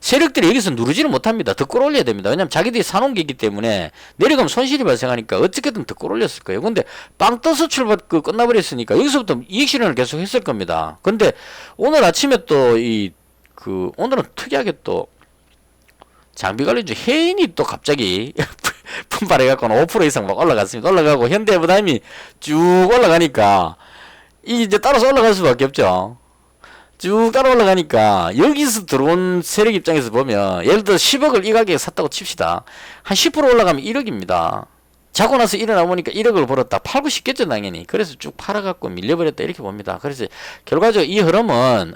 세력들이 여기서 누르지를 못합니다. 더 끌어올려야 됩니다. 왜냐면 자기들이 사놓은 게 있기 때문에 내려가면 손실이 발생하니까 어떻게든 더 끌어올렸을 거예요. 근데 빵 떠서 끝나버렸으니까 여기서부터 이익 실현을 계속 했을 겁니다. 근데 오늘 아침에 또 오늘은 특이하게 또 장비 관련주 해인이 또 갑자기 분발해갖고 5% 이상 막 올라갔습니다. 올라가고 현대해부담이 쭉 올라가니까 이게 이제 따라서 올라갈 수밖에 없죠. 쭉 따라 올라가니까 여기서 들어온 세력 입장에서 보면 예를 들어 10억을 이 가격에 샀다고 칩시다. 한 10% 올라가면 1억입니다. 자고 나서 일어나 보니까 1억을 벌었다. 팔고 싶겠죠 당연히. 그래서 쭉 팔아갖고 밀려버렸다 이렇게 봅니다. 그래서 결과적으로 이 흐름은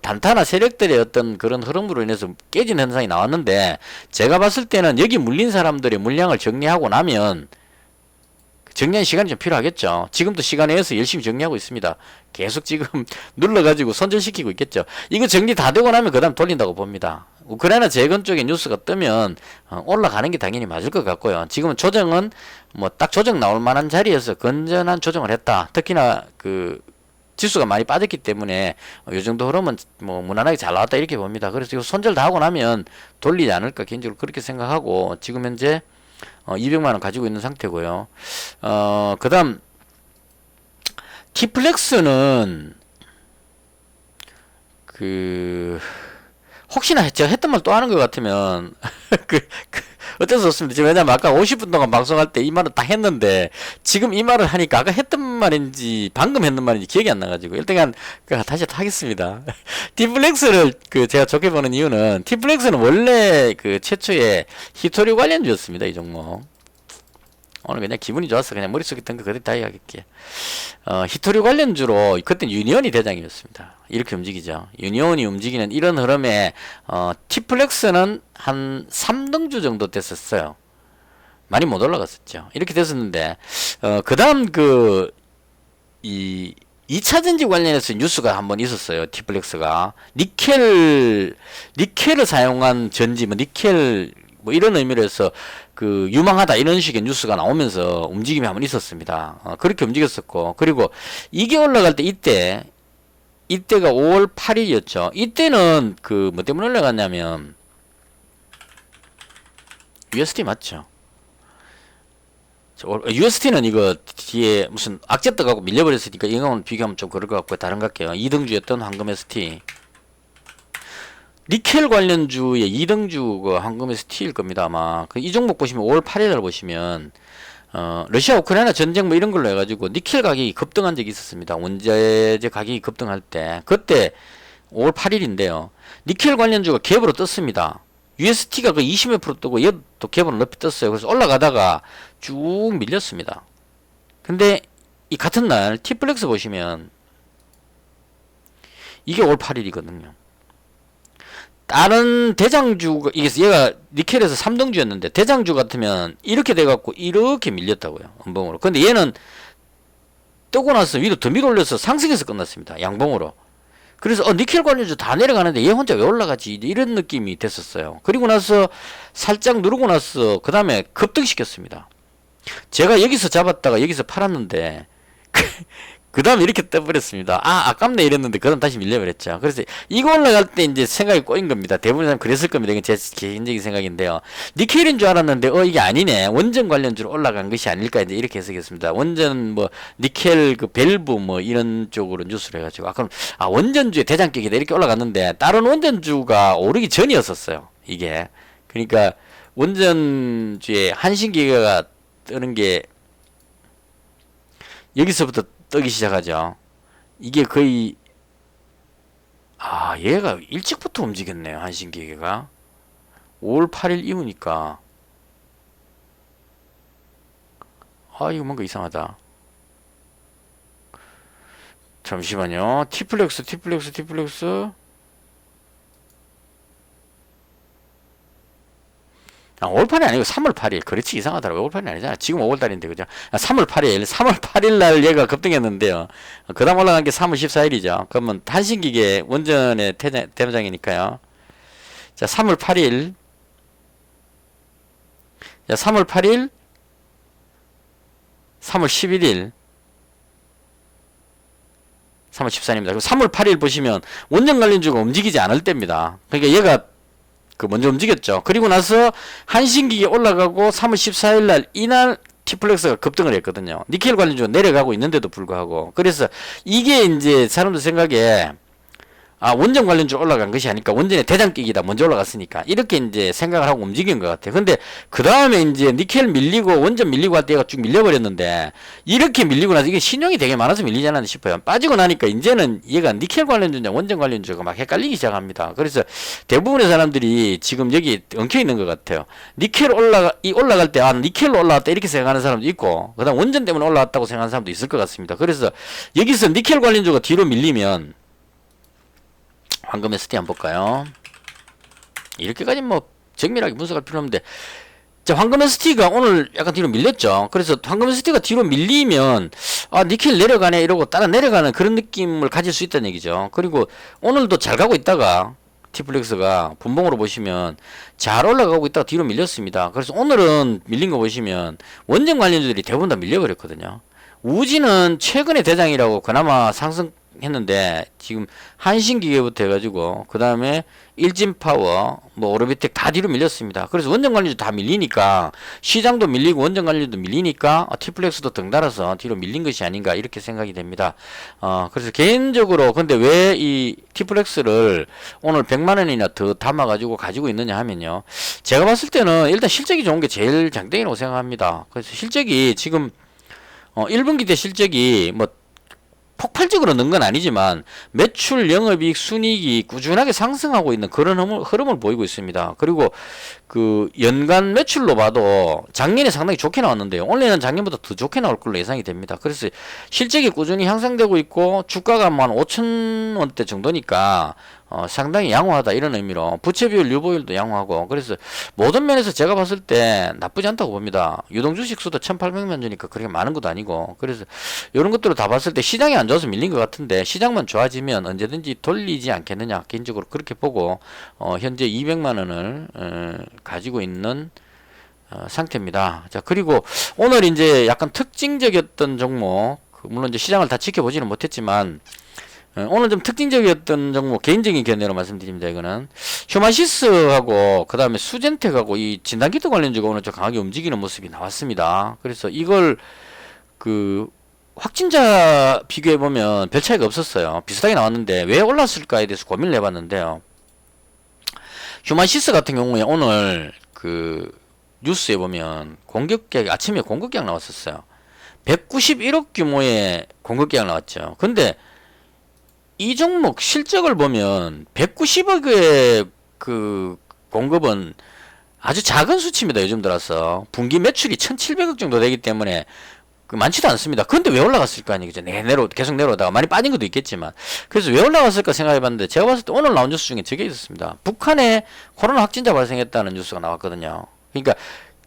단타나 세력들의 어떤 그런 흐름으로 인해서 깨진 현상이 나왔는데 제가 봤을 때는 여기 물린 사람들의 물량을 정리하고 나면 정리하는 시간이 좀 필요하겠죠. 지금도 시간 내에서 열심히 정리하고 있습니다. 계속 지금 눌러가지고 손절시키고 있겠죠. 이거 정리 다 되고 나면 그 다음 돌린다고 봅니다. 우크라이나 재건 쪽에 뉴스가 뜨면 올라가는 게 당연히 맞을 것 같고요. 지금은 조정은 뭐 딱 조정 나올 만한 자리에서 건전한 조정을 했다. 특히나 그 지수가 많이 빠졌기 때문에 이 정도 흐름은 뭐 무난하게 잘 나왔다 이렇게 봅니다. 그래서 이거 손절 다 하고 나면 돌리지 않을까 개인적으로 그렇게 생각하고 지금 현재 200만원 가지고 있는 상태고요. 그 다음 T플렉스는 혹시나 제가 했던 말 또 하는 것 같으면 어쩔 수 없습니다. 지금 왜냐면 아까 50분 동안 방송할 때 이 말을 다 했는데 지금 이 말을 하니까 아까 했던 말인지 방금 했는 말인지 기억이 안 나가지고 일단 다시 하겠습니다. T플렉스를 제가 좋게 보는 이유는 T플렉스는 원래 최초에 히토류 관련주였습니다. 이 종목. 오늘 그냥 기분이 좋아서 그냥 머릿속에 든 거 그대로 다 이야기할게요. 히토류 관련주로 그때는 유니온이 대장이었습니다. 이렇게 움직이죠. 유니온이 움직이는 이런 흐름에 T플렉스는 한 3등주 정도 됐었어요. 많이 못 올라갔었죠. 이렇게 됐었는데 그 다음 이 2차 전지 관련해서 뉴스가 한번 있었어요. 티플렉스가 니켈을 사용한 전지, 뭐 니켈 뭐 이런 의미로 해서 그 유망하다 이런 식의 뉴스가 나오면서 움직임이 한번 있었습니다. 그렇게 움직였었고, 그리고 이게 올라갈 때 이때가 5월 8일이었죠. 이때는 그 뭐 때문에 올라갔냐면 USD 맞죠? UST는 이거 뒤에 무슨 악재 떠가고 밀려버렸으니까 이거는 비교하면 좀 그럴 것 같고 다른 것 같게요. 2등주였던 황금 ST. 니켈 관련주의 2등주가 황금 ST일 겁니다 아마. 이 종목 보시면 5월 8일날 보시면 러시아 우크라이나 전쟁 뭐 이런 걸로 해가지고 니켈 가격이 급등한 적이 있었습니다. 원자재 가격이 급등할 때 그때 5월 8일인데요. 니켈 관련주가 갭으로 떴습니다. UST가 그 20몇 프로 뜨고 얘도 갭으로 높이 떴어요. 그래서 올라가다가 쭉 밀렸습니다. 근데 이 같은 날 티플렉스 보시면 이게 5월 8일이거든요. 다른 대장주가 이게 얘가 니켈에서 3등주였는데 대장주 같으면 이렇게 돼갖고 이렇게 밀렸다고요. 음봉으로. 근데 얘는 뜨고 나서 위로 더 밀어 올려서 상승해서 끝났습니다. 양봉으로. 그래서 니켈 관련주 다 내려가는데 얘 혼자 왜 올라가지 이런 느낌이 됐었어요. 그리고 나서 살짝 누르고 나서 그 다음에 급등시켰습니다. 제가 여기서 잡았다가 여기서 팔았는데 그 다음에 이렇게 떠버렸습니다. 아깝네 이랬는데 그 다음 다시 밀려버렸죠. 그래서 이거 올라갈 때 이제 생각이 꼬인 겁니다. 대부분 사람 그랬을 겁니다. 이건 제 개인적인 생각인데요. 니켈인 줄 알았는데 이게 아니네. 원전 관련주로 올라간 것이 아닐까 이제 이렇게 해석했습니다. 원전 뭐 니켈 그 밸브 뭐 이런 쪽으로 뉴스를 해가지고 그럼 원전주의 대장격이다 이렇게 올라갔는데 다른 원전주가 오르기 전이었었어요. 이게 그러니까 원전주의 한신기계가 뜨는 게 여기서부터 뜨기 시작하죠. 이게 거의 얘가 일찍부터 움직였네요. 한신기계가 5월 8일 이후니까 이거 뭔가 이상하다. 잠시만요. 티플렉스 5월 8일 아니고 3월 8일. 그렇지 이상하더라고요. 5월 8일 아니잖아. 지금 5월달인데 그죠? 3월 8일 날 얘가 급등했는데요. 그 다음 올라간 게 3월 14일이죠. 그러면 한신기계 원전의 대장이니까요. 자, 3월 8일. 자, 3월 8일. 3월 11일. 3월 14일입니다. 3월 8일 보시면 원전 관련주가 움직이지 않을 때입니다. 그러니까 얘가 먼저 움직였죠. 그리고 나서 한신기계 올라가고 3월 14일 날 이날 티플렉스가 급등을 했거든요. 니켈 관련주가 내려가고 있는데도 불구하고. 그래서 이게 이제 사람들 생각에 원전 관련주 올라간 것이 아닐까. 원전의 대장격이다. 먼저 올라갔으니까. 이렇게 이제 생각을 하고 움직인 것 같아요. 근데 그 다음에 이제 니켈 밀리고 원전 밀리고 할 때가 쭉 밀려버렸는데 이렇게 밀리고 나서 이게 신용이 되게 많아서 밀리지 않았나 싶어요. 빠지고 나니까 이제는 얘가 니켈 관련주냐 원전 관련주가 막 헷갈리기 시작합니다. 그래서 대부분의 사람들이 지금 여기 엉켜 있는 것 같아요. 니켈 올라갈 때 니켈로 올라왔다 이렇게 생각하는 사람도 있고 그 다음 원전 때문에 올라왔다고 생각하는 사람도 있을 것 같습니다. 그래서 여기서 니켈 관련주가 뒤로 밀리면 황금 ST 한번 볼까요? 이렇게까지 뭐 정밀하게 분석할 필요 없는데 자, 황금 ST가 오늘 약간 뒤로 밀렸죠. 그래서 황금 ST가 뒤로 밀리면 니켈 내려가네 이러고 따라 내려가는 그런 느낌을 가질 수 있다는 얘기죠. 그리고 오늘도 잘 가고 있다가 티플렉스가 분봉으로 보시면 잘 올라가고 있다가 뒤로 밀렸습니다. 그래서 오늘은 밀린 거 보시면 원전 관련주들이 대부분 다 밀려버렸거든요. 우지는 최근의 대장이라고 그나마 상승했는데 지금 한신기계부터 해가지고 그 다음에 일진파워 뭐 오르비텍 다 뒤로 밀렸습니다. 그래서 원전 관련주 다 밀리니까 시장도 밀리고 원전 관련주도 밀리니까 티플렉스도 덩달아서 뒤로 밀린 것이 아닌가 이렇게 생각이 됩니다. 그래서 개인적으로 근데 왜 이 티플렉스를 오늘 100만원이나 더 담아가지고 가지고 있느냐 하면요, 제가 봤을 때는 일단 실적이 좋은 게 제일 장땡이라고 생각합니다. 그래서 실적이 지금 1분기 때 실적이 뭐 폭발적으로 는 건 아니지만 매출, 영업이익, 순이익이 꾸준하게 상승하고 있는 그런 흐름을 보이고 있습니다. 그리고 그 연간 매출로 봐도 작년에 상당히 좋게 나왔는데요. 올해는 작년보다 더 좋게 나올 걸로 예상이 됩니다. 그래서 실적이 꾸준히 향상되고 있고 주가가 뭐 한 5,000원대 정도니까 상당히 양호하다 이런 의미로 부채 비율, 유보율도 양호하고 그래서 모든 면에서 제가 봤을 때 나쁘지 않다고 봅니다. 유동주식 수도 1800만 주니까 그렇게 많은 것도 아니고 그래서 이런 것들을 다 봤을 때 시장이 안 좋아서 밀린 것 같은데 시장만 좋아지면 언제든지 돌리지 않겠느냐 개인적으로 그렇게 보고 현재 200만 원을 가지고 있는 상태입니다. 자, 그리고 오늘 이제 약간 특징적이었던 종목, 물론 이제 시장을 다 지켜보지는 못했지만, 오늘 좀 특징적이었던 종목, 개인적인 견해로 말씀드립니다. 이거는 휴마시스하고 그 다음에 수젠텍하고 이 진단키트 관련주가 오늘 좀 강하게 움직이는 모습이 나왔습니다. 그래서 이걸 그 확진자 비교해 보면 별 차이가 없었어요. 비슷하게 나왔는데 왜 올랐을까에 대해서 고민을 해봤는데요. 휴마시스 같은 경우에 오늘 그 뉴스에 보면 공급계약, 아침에 공급계약 나왔었어요. 191억 규모의 공급계약 나왔죠. 근데 이 종목 실적을 보면 190억의 그 공급은 아주 작은 수치입니다. 요즘 들어서 분기 매출이 1700억 정도 되기 때문에 많지도 않습니다. 그런데 왜 올라갔을 거 아니겠죠. 계속 내려오다가 많이 빠진 것도 있겠지만 그래서 왜 올라갔을까 생각해봤는데 제가 봤을 때 오늘 나온 뉴스 중에 저게 있었습니다. 북한에 코로나 확진자 발생했다는 뉴스가 나왔거든요. 그러니까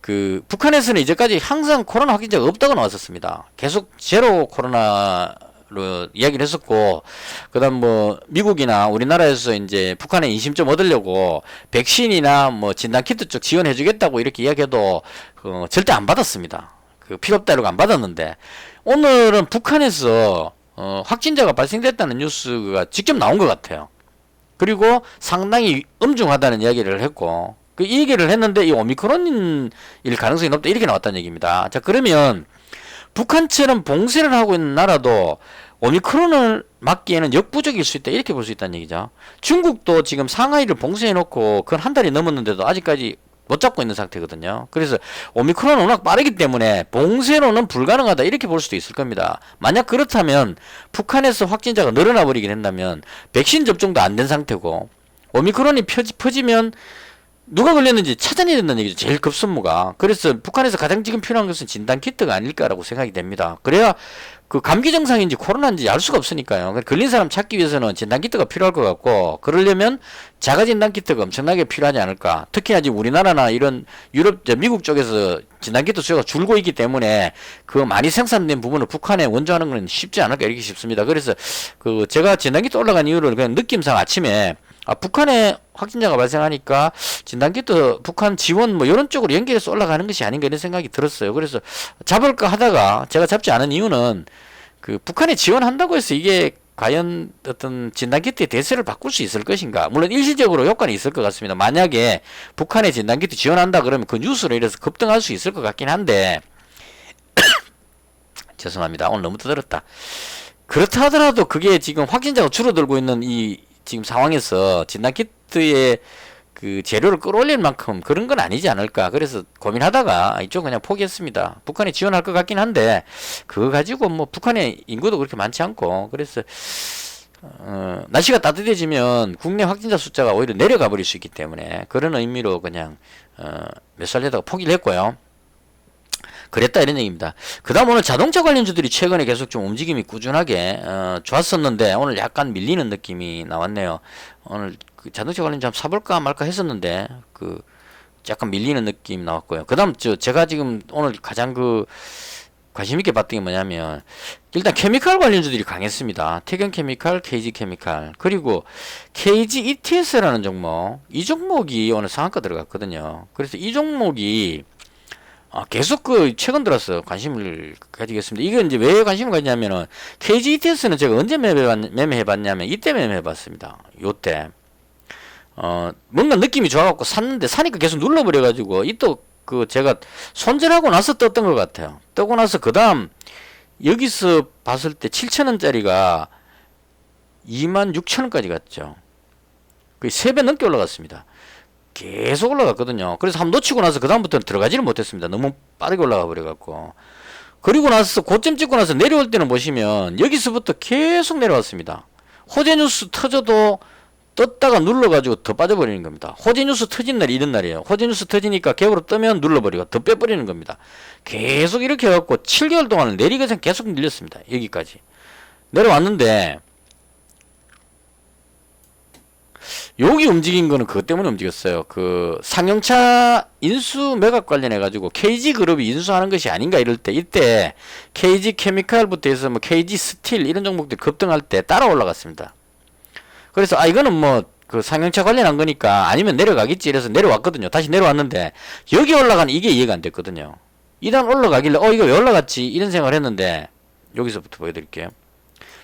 그 북한에서는 이제까지 항상 코로나 확진자가 없다고 나왔었습니다. 계속 제로 코로나로 이야기를 했었고 그다음 뭐 미국이나 우리나라에서 이제 북한의 인심 좀 얻으려고 백신이나 뭐 진단키트 쪽 지원해주겠다고 이렇게 이야기해도 절대 안 받았습니다. 그 필요 없다 이러고 안 받았는데 오늘은 북한에서 확진자가 발생됐다는 뉴스가 직접 나온 것 같아요. 그리고 상당히 엄중하다는 이야기를 했고 이 얘기를 했는데 이 오미크론일 가능성이 높다 이렇게 나왔다는 얘기입니다. 자, 그러면 북한처럼 봉쇄를 하고 있는 나라도 오미크론을 막기에는 역부족일 수 있다 이렇게 볼 수 있다는 얘기죠. 중국도 지금 상하이를 봉쇄해 놓고 그건 한 달이 넘었는데도 아직까지 못 잡고 있는 상태거든요. 그래서 오미크론은 워낙 빠르기 때문에 봉쇄로는 불가능하다 이렇게 볼 수도 있을 겁니다. 만약 그렇다면 북한에서 확진자가 늘어나 버리게 된다면 백신 접종도 안 된 상태고 오미크론이 퍼지면 누가 걸렸는지 찾아내야 된다는 얘기죠. 제일 급선무가. 그래서 북한에서 가장 지금 필요한 것은 진단키트가 아닐까라고 생각이 됩니다. 그래야 그 감기 증상인지 코로나인지 알 수가 없으니까요. 걸린 사람 찾기 위해서는 진단키트가 필요할 것 같고 그러려면 자가 진단키트가 엄청나게 필요하지 않을까. 특히나 지금 우리나라나 이런 유럽, 미국 쪽에서 진단키트 수요가 줄고 있기 때문에 그 많이 생산된 부분을 북한에 원조하는 건 쉽지 않을까 이렇게 싶습니다. 그래서 그 제가 진단키트 올라간 이유를 그냥 느낌상 아침에 북한에 확진자가 발생하니까 진단키트 북한 지원 뭐 이런 쪽으로 연결해서 올라가는 것이 아닌가 이런 생각이 들었어요. 그래서 잡을까 하다가 제가 잡지 않은 이유는 그 북한에 지원한다고 해서 이게 과연 어떤 진단키트의 대세를 바꿀 수 있을 것인가. 물론 일시적으로 효과는 있을 것 같습니다. 만약에 북한에 진단키트 지원한다 그러면 그 뉴스로 인해서 급등할 수 있을 것 같긴 한데 죄송합니다. 오늘 너무 떠들었다. 그렇다 하더라도 그게 지금 확진자가 줄어들고 있는 이 지금 상황에서 진단키트의 그 재료를 끌어올릴 만큼 그런 건 아니지 않을까. 그래서 고민하다가 이쪽 그냥 포기했습니다. 북한에 지원할 것 같긴 한데 그거 가지고 뭐 북한의 인구도 그렇게 많지 않고 그래서 날씨가 따뜻해지면 국내 확진자 숫자가 오히려 내려가 버릴 수 있기 때문에 그런 의미로 그냥 몇 살려다가 포기를 했고요. 그랬다 이런 얘기입니다. 그 다음 오늘 자동차 관련주들이 최근에 계속 좀 움직임이 꾸준하게 좋았었는데 오늘 약간 밀리는 느낌이 나왔네요. 오늘 그 자동차 관련주 한번 사볼까 말까 했었는데 그 약간 밀리는 느낌 나왔고요. 그 다음 제가 지금 오늘 가장 그 관심 있게 봤던 게 뭐냐면 일단 케미칼 관련주들이 강했습니다. 태경케미칼, KG케미칼 그리고 KGETS라는 종목 이 종목이 오늘 상한가 들어갔거든요. 그래서 이 종목이 계속 그 최근 들어서 관심을 가지겠습니다. 이게 이제 왜 관심을 가지냐면은 KGETS는 제가 언제 매매해봤냐면 이때 매매해봤습니다. 요때 뭔가 느낌이 좋아갖고 샀는데 사니까 계속 눌러버려가지고 이 또 그 제가 손절하고 나서 떴던 것 같아요. 뜨고 나서 그 다음 여기서 봤을 때 7,000원짜리가 26,000원까지 갔죠. 거의 3배 넘게 올라갔습니다. 계속 올라갔거든요. 그래서 한번 놓치고 나서 그 다음부터는 들어가지를 못했습니다. 너무 빠르게 올라가 버려갖고. 그리고 나서 고점 찍고 나서 내려올 때는 보시면 여기서부터 계속 내려왔습니다. 호재뉴스 터져도 떴다가 눌러가지고 더 빠져버리는 겁니다. 호재뉴스 터진 날이 이런 날이에요. 호재뉴스 터지니까 개울로 뜨면 눌러버리고 더 빼버리는 겁니다. 계속 이렇게 해갖고 7개월 동안 내리거선 계속 밀렸습니다. 여기까지 내려왔는데 여기 움직인 거는 그것 때문에 움직였어요. 그 상용차 인수 매각 관련해 가지고 KG 그룹이 인수하는 것이 아닌가 이럴 때, 이때 KG 케미칼부터 해서 뭐 KG 스틸 이런 종목들이 급등할 때 따라 올라갔습니다. 그래서 이거는 뭐 그 상용차 관련한 거니까 아니면 내려가겠지 이래서 내려왔거든요. 다시 내려왔는데 여기 올라간 이게 이해가 안 됐거든요. 이단 올라가길래 이거 왜 올라갔지 이런 생각을 했는데, 여기서부터 보여드릴게요.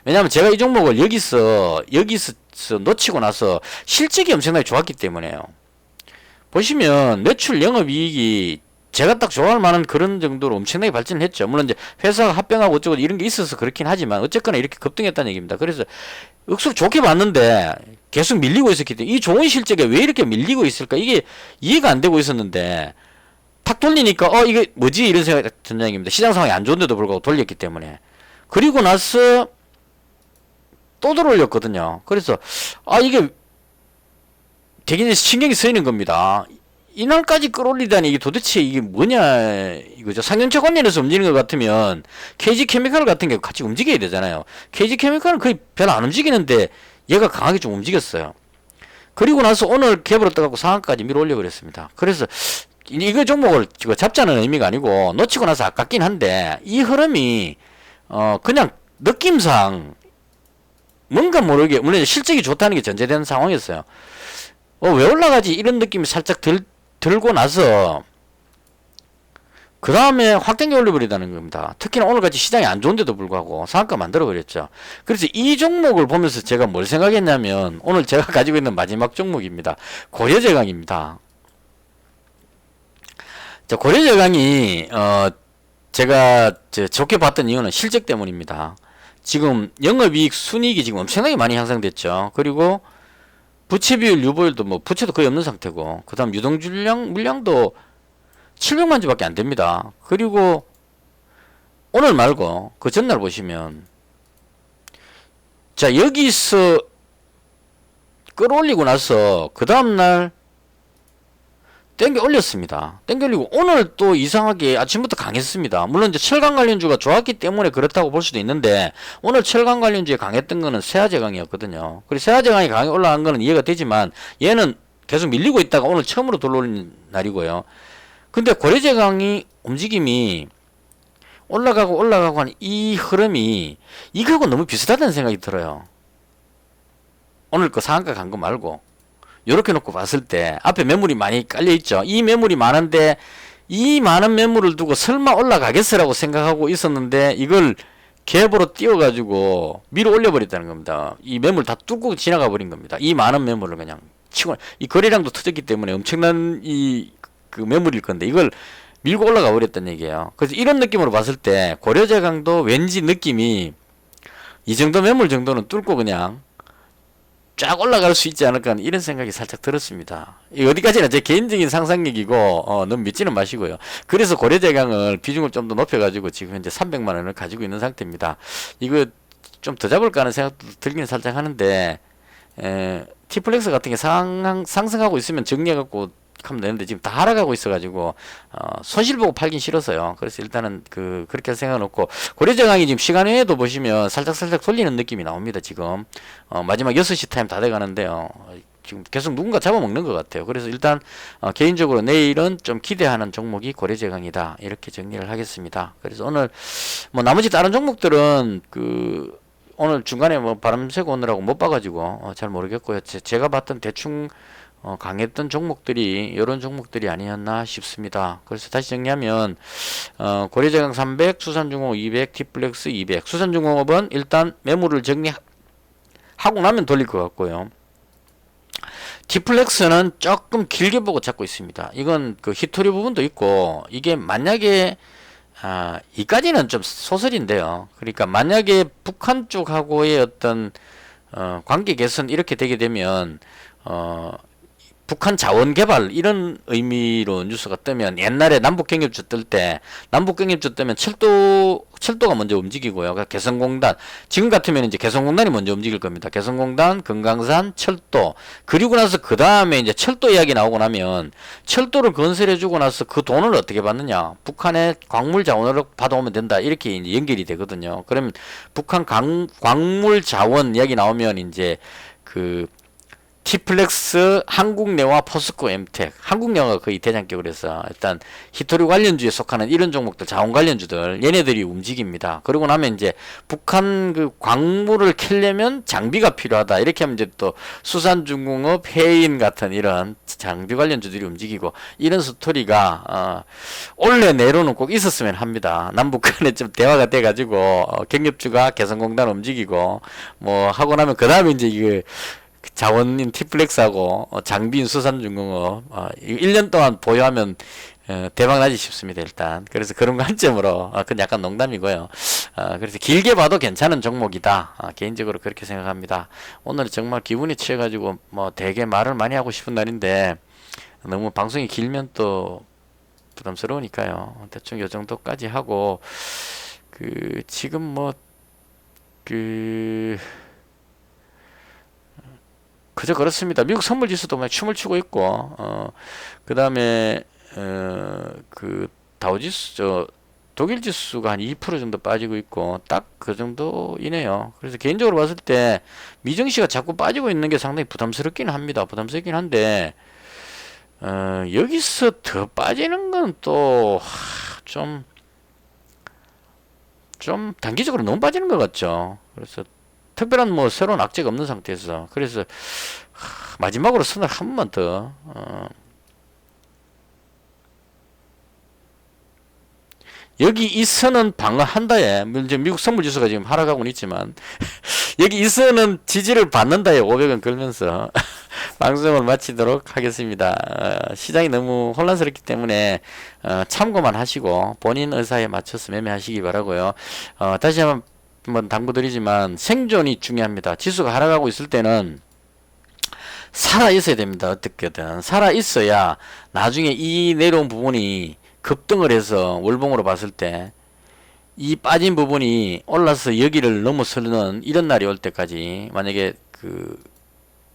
왜냐하면 제가 이 종목을 여기서 놓치고 나서 실적이 엄청나게 좋았기 때문에요. 보시면 매출 영업이익이 제가 딱 좋아할 만한 그런 정도로 엄청나게 발전을 했죠. 물론 이제 회사가 합병하고 어쩌고 이런 게 있어서 그렇긴 하지만 어쨌거나 이렇게 급등했다는 얘기입니다. 그래서 억수로 좋게 봤는데 계속 밀리고 있었기 때문에 이 좋은 실적에 왜 이렇게 밀리고 있을까 이게 이해가 안 되고 있었는데, 탁 돌리니까 이게 뭐지 이런 생각이 든다는 얘기입니다. 시장 상황이 안 좋은데도 불구하고 돌렸기 때문에. 그리고 나서 또 들어올렸거든요. 그래서 이게 되게 신경이 쓰이는 겁니다. 이날까지 끌어올리다니 이게 도대체 이게 뭐냐 이거죠. 상용차 관련해서 움직이는 것 같으면 KG케미칼 같은 게 같이 움직여야 되잖아요. KG케미칼은 거의 별로 안 움직이는데 얘가 강하게 좀 움직였어요. 그리고 나서 오늘 갭으로 떠갖고 상한까지 밀어 올려버렸습니다. 그래서 이거 종목을 잡자는 의미가 아니고 놓치고 나서 아깝긴 한데, 이 흐름이 그냥 느낌상 뭔가 모르게, 물론 실적이 좋다는 게 전제되는 상황이었어요. 왜 올라가지 이런 느낌이 살짝 들고 나서 그 다음에 확 당겨 올려버리다는 겁니다. 특히나 오늘같이 시장이 안 좋은데도 불구하고 상한가 만들어버렸죠. 그래서 이 종목을 보면서 제가 뭘 생각했냐면, 오늘 제가 가지고 있는 마지막 종목입니다. 고려제강입니다. 자, 고려제강이 제가 좋게 봤던 이유는 실적 때문입니다. 지금 영업이익 순이익이 지금 엄청나게 많이 향상됐죠. 그리고 부채 비율, 유보율도 뭐 부채도 거의 없는 상태고, 그 다음 물량도 700만 주밖에 안 됩니다. 그리고 오늘 말고 그 전날 보시면, 자, 여기서 끌어올리고 나서 그 다음날 땡겨 올렸습니다. 땡겨 올리고 오늘 또 이상하게 아침부터 강했습니다. 물론 이제 철강 관련주가 좋았기 때문에 그렇다고 볼 수도 있는데, 오늘 철강 관련주에 강했던 거는 세아제강이었거든요. 그리고 세아제강이 강하게 올라간 거는 이해가 되지만 얘는 계속 밀리고 있다가 오늘 처음으로 돌아올린 날이고요. 근데 고려제강이 움직임이 올라가고 하는 이 흐름이 이거하고 너무 비슷하다는 생각이 들어요. 오늘 그 상한가 간 거 말고 요렇게 놓고 봤을 때 앞에 매물이 많이 깔려있죠. 이 매물이 많은데 이 많은 매물을 두고 설마 올라가겠어라고 생각하고 있었는데 이걸 갭으로 띄워가지고 밀어 올려버렸다는 겁니다. 이 매물 다 뚫고 지나가 버린 겁니다. 이 많은 매물을 그냥 치고, 이 거래량도 터졌기 때문에 엄청난 그 매물일 건데 이걸 밀고 올라가 버렸다는 얘기예요. 그래서 이런 느낌으로 봤을 때 고려제강도 왠지 느낌이 이 정도 매물 정도는 뚫고 그냥 쫙 올라갈 수 있지 않을까 이런 생각이 살짝 들었습니다. 어디까지나 제 개인적인 상상력이고 너무 믿지는 마시고요. 그래서 고려제강을 비중을 좀 더 높여가지고 지금 현재 300만 원을 가지고 있는 상태입니다. 이거 좀 더 잡을까 하는 생각도 들긴 살짝 하는데, T플렉스 같은 게 상승하고 있으면 정리해갖고 하면 되는데 지금 다 하락하고 있어가지고 손실 보고 팔긴 싫어서요. 그래서 일단은 그렇게 생각해놓고, 고려제강이 지금 시간 외에도 보시면 살짝 돌리는 느낌이 나옵니다. 지금 마지막 6시 타임 다 돼가는데요. 지금 계속 누군가 잡아먹는 것 같아요. 그래서 일단 개인적으로 내일은 좀 기대하는 종목이 고려제강이다, 이렇게 정리를 하겠습니다. 그래서 오늘 뭐 나머지 다른 종목들은 오늘 중간에 뭐 바람 쐬고 오느라고 못 봐가지고 잘 모르겠고요. 제가 봤던 대충 강했던 종목들이 이런 종목들이 아니었나 싶습니다. 그래서 다시 정리하면 고려제강 300, 수산중공업 200, T플렉스 200. 수산중공업은 일단 매물을 정리하고 나면 돌릴 것 같고요. T플렉스는 조금 길게 보고 잡고 있습니다. 이건 그 히토리 부분도 있고, 이게 만약에 이까지는 좀 소설인데요. 그러니까 만약에 북한 쪽하고의 어떤 관계 개선 이렇게 되게 되면 북한 자원 개발 이런 의미로 뉴스가 뜨면, 옛날에 남북경협주 뜰 때 남북경협주 뜨면 철도가 먼저 움직이고요. 그러니까 개성공단, 지금 같으면 이제 개성공단이 먼저 움직일 겁니다. 개성공단, 금강산, 철도. 그리고 나서 그 다음에 이제 철도 이야기 나오고 나면, 철도를 건설해주고 나서 그 돈을 어떻게 받느냐, 북한의 광물 자원으로 받아오면 된다, 이렇게 이제 연결이 되거든요. 그러면 북한 광물 자원 이야기 나오면 이제 티플렉스, 한국내와 포스코 엠텍, 한국내화가 거의 대장격으로 해서 일단 히토류 관련주에 속하는 이런 종목들, 자원 관련주들 얘네들이 움직입니다. 그러고 나면 이제 북한 그 광물을 캐려면 장비가 필요하다 이렇게 하면 이제 또 수산중공업, 해인 같은 이런 장비 관련주들이 움직이고 이런 스토리가 올해 내로는 꼭 있었으면 합니다. 남북 간에 좀 대화가 돼가지고 경협주가 개성공단 움직이고 뭐 하고 나면 그 다음에 이제 이게 자원인 티플렉스하고 장비인 수산중공업 1년 동안 보유하면 대박 나지 싶습니다. 일단 그래서 그런 관점으로 그건 약간 농담이고요. 그래서 길게 봐도 괜찮은 종목이다. 개인적으로 그렇게 생각합니다. 오늘 정말 기분이 취해가지고 뭐 되게 말을 많이 하고 싶은 날인데 너무 방송이 길면 또 부담스러우니까요. 대충 요 정도까지 하고 지금 그저 그렇습니다. 미국 선물 지수도 막 춤을 추고 있고, 그 다음에, 다우지수, 독일 지수가 한 2% 정도 빠지고 있고, 딱 그 정도이네요. 그래서 개인적으로 봤을 때, 미증시가 자꾸 빠지고 있는 게 상당히 부담스럽긴 합니다. 부담스럽긴 한데, 여기서 더 빠지는 건 또, 좀 단기적으로 너무 빠지는 것 같죠. 그래서 특별한 뭐 새로운 악재가 없는 상태에서 그래서 마지막으로 선을 한 번만 더 여기 이 선은 방어한다에 이제 미국 선물지수가 지금 하락하고는 있지만 여기 이 선은 지지를 받는다에 500원 걸면서 방송을 마치도록 하겠습니다. 시장이 너무 혼란스럽기 때문에 참고만 하시고 본인 의사에 맞춰서 매매하시기 바라고요. 다시 한번 당부드리지만 생존이 중요합니다. 지수가 하락하고 있을 때는 살아 있어야 됩니다. 어떻게든 살아 있어야 나중에 이 내려온 부분이 급등을 해서 월봉으로 봤을 때 이 빠진 부분이 올라서 여기를 넘어서는 이런 날이 올 때까지 만약에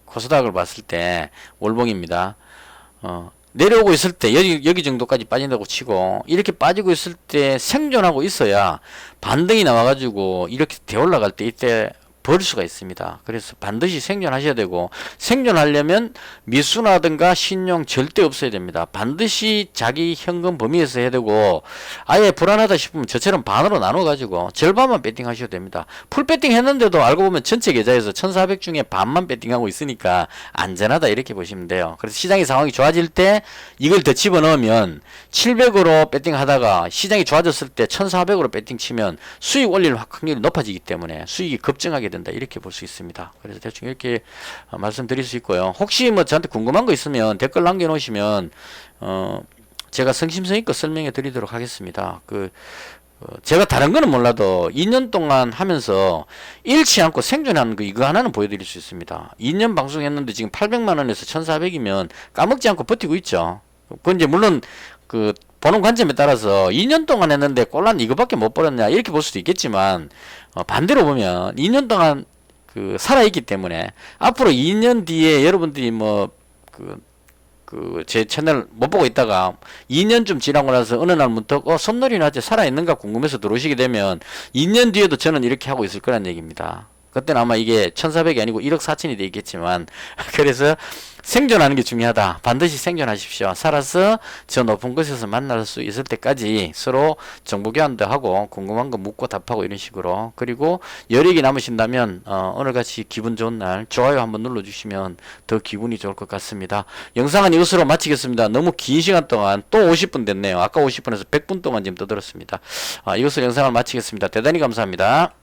코스닥을 봤을 때 월봉입니다. 내려오고 있을 때 여기 정도까지 빠진다고 치고 이렇게 빠지고 있을 때 생존하고 있어야 반등이 나와가지고 이렇게 돼 올라갈 때 이때 벌 수가 있습니다. 그래서 반드시 생존하셔야 되고 생존하려면 미수나든가 신용 절대 없어야 됩니다. 반드시 자기 현금 범위에서 해야 되고 아예 불안하다 싶으면 저처럼 반으로 나눠 가지고 절반만 배팅 하셔도 됩니다. 풀 배팅 했는데도 알고 보면 전체 계좌에서 1400 중에 반만 배팅하고 있으니까 안전하다 이렇게 보시면 돼요. 그래서 시장의 상황이 좋아질 때 이걸 더 집어넣으면 700으로 배팅 하다가 시장이 좋아졌을 때 1400으로 배팅 치면 수익 올릴 확률이 높아지기 때문에 수익이 급증하게 된다 이렇게 볼 수 있습니다. 그래서 대충 이렇게 말씀드릴 수 있고요. 혹시 뭐 저한테 궁금한 거 있으면 댓글 남겨놓으시면 제가 성심성의껏 설명해 드리도록 하겠습니다. 제가 다른 거는 몰라도 2년 동안 하면서 잃지 않고 생존하는 거 이거 하나는 보여드릴 수 있습니다. 2년 방송했는데 지금 800만원에서 1400이면 까먹지 않고 버티고 있죠. 그건 이제 물론 보는 관점에 따라서 2년 동안 했는데 꼴란 이거밖에 못 벌었냐 이렇게 볼 수도 있겠지만 반대로 보면 2년 동안 살아있기 때문에 앞으로 2년 뒤에 여러분들이 제 채널 못 보고 있다가 2년쯤 지나고 나서 어느 날 문득 손놀이나 아직 살아있는가 궁금해서 들어오시게 되면 2년 뒤에도 저는 이렇게 하고 있을 거란 얘기입니다. 그때는 아마 이게 1400이 아니고 1억 4천이 돼 있겠지만 그래서 생존하는 게 중요하다. 반드시 생존하십시오. 살아서 저 높은 곳에서 만날 수 있을 때까지 서로 정보 교환도 하고 궁금한 거 묻고 답하고 이런 식으로 그리고 여력이 남으신다면 오늘같이 기분 좋은 날 좋아요 한번 눌러주시면 더 기분이 좋을 것 같습니다. 영상은 이것으로 마치겠습니다. 너무 긴 시간 동안 또 50분 됐네요. 아까 50분에서 100분 동안 지금 떠들었습니다. 이것으로 영상을 마치겠습니다. 대단히 감사합니다.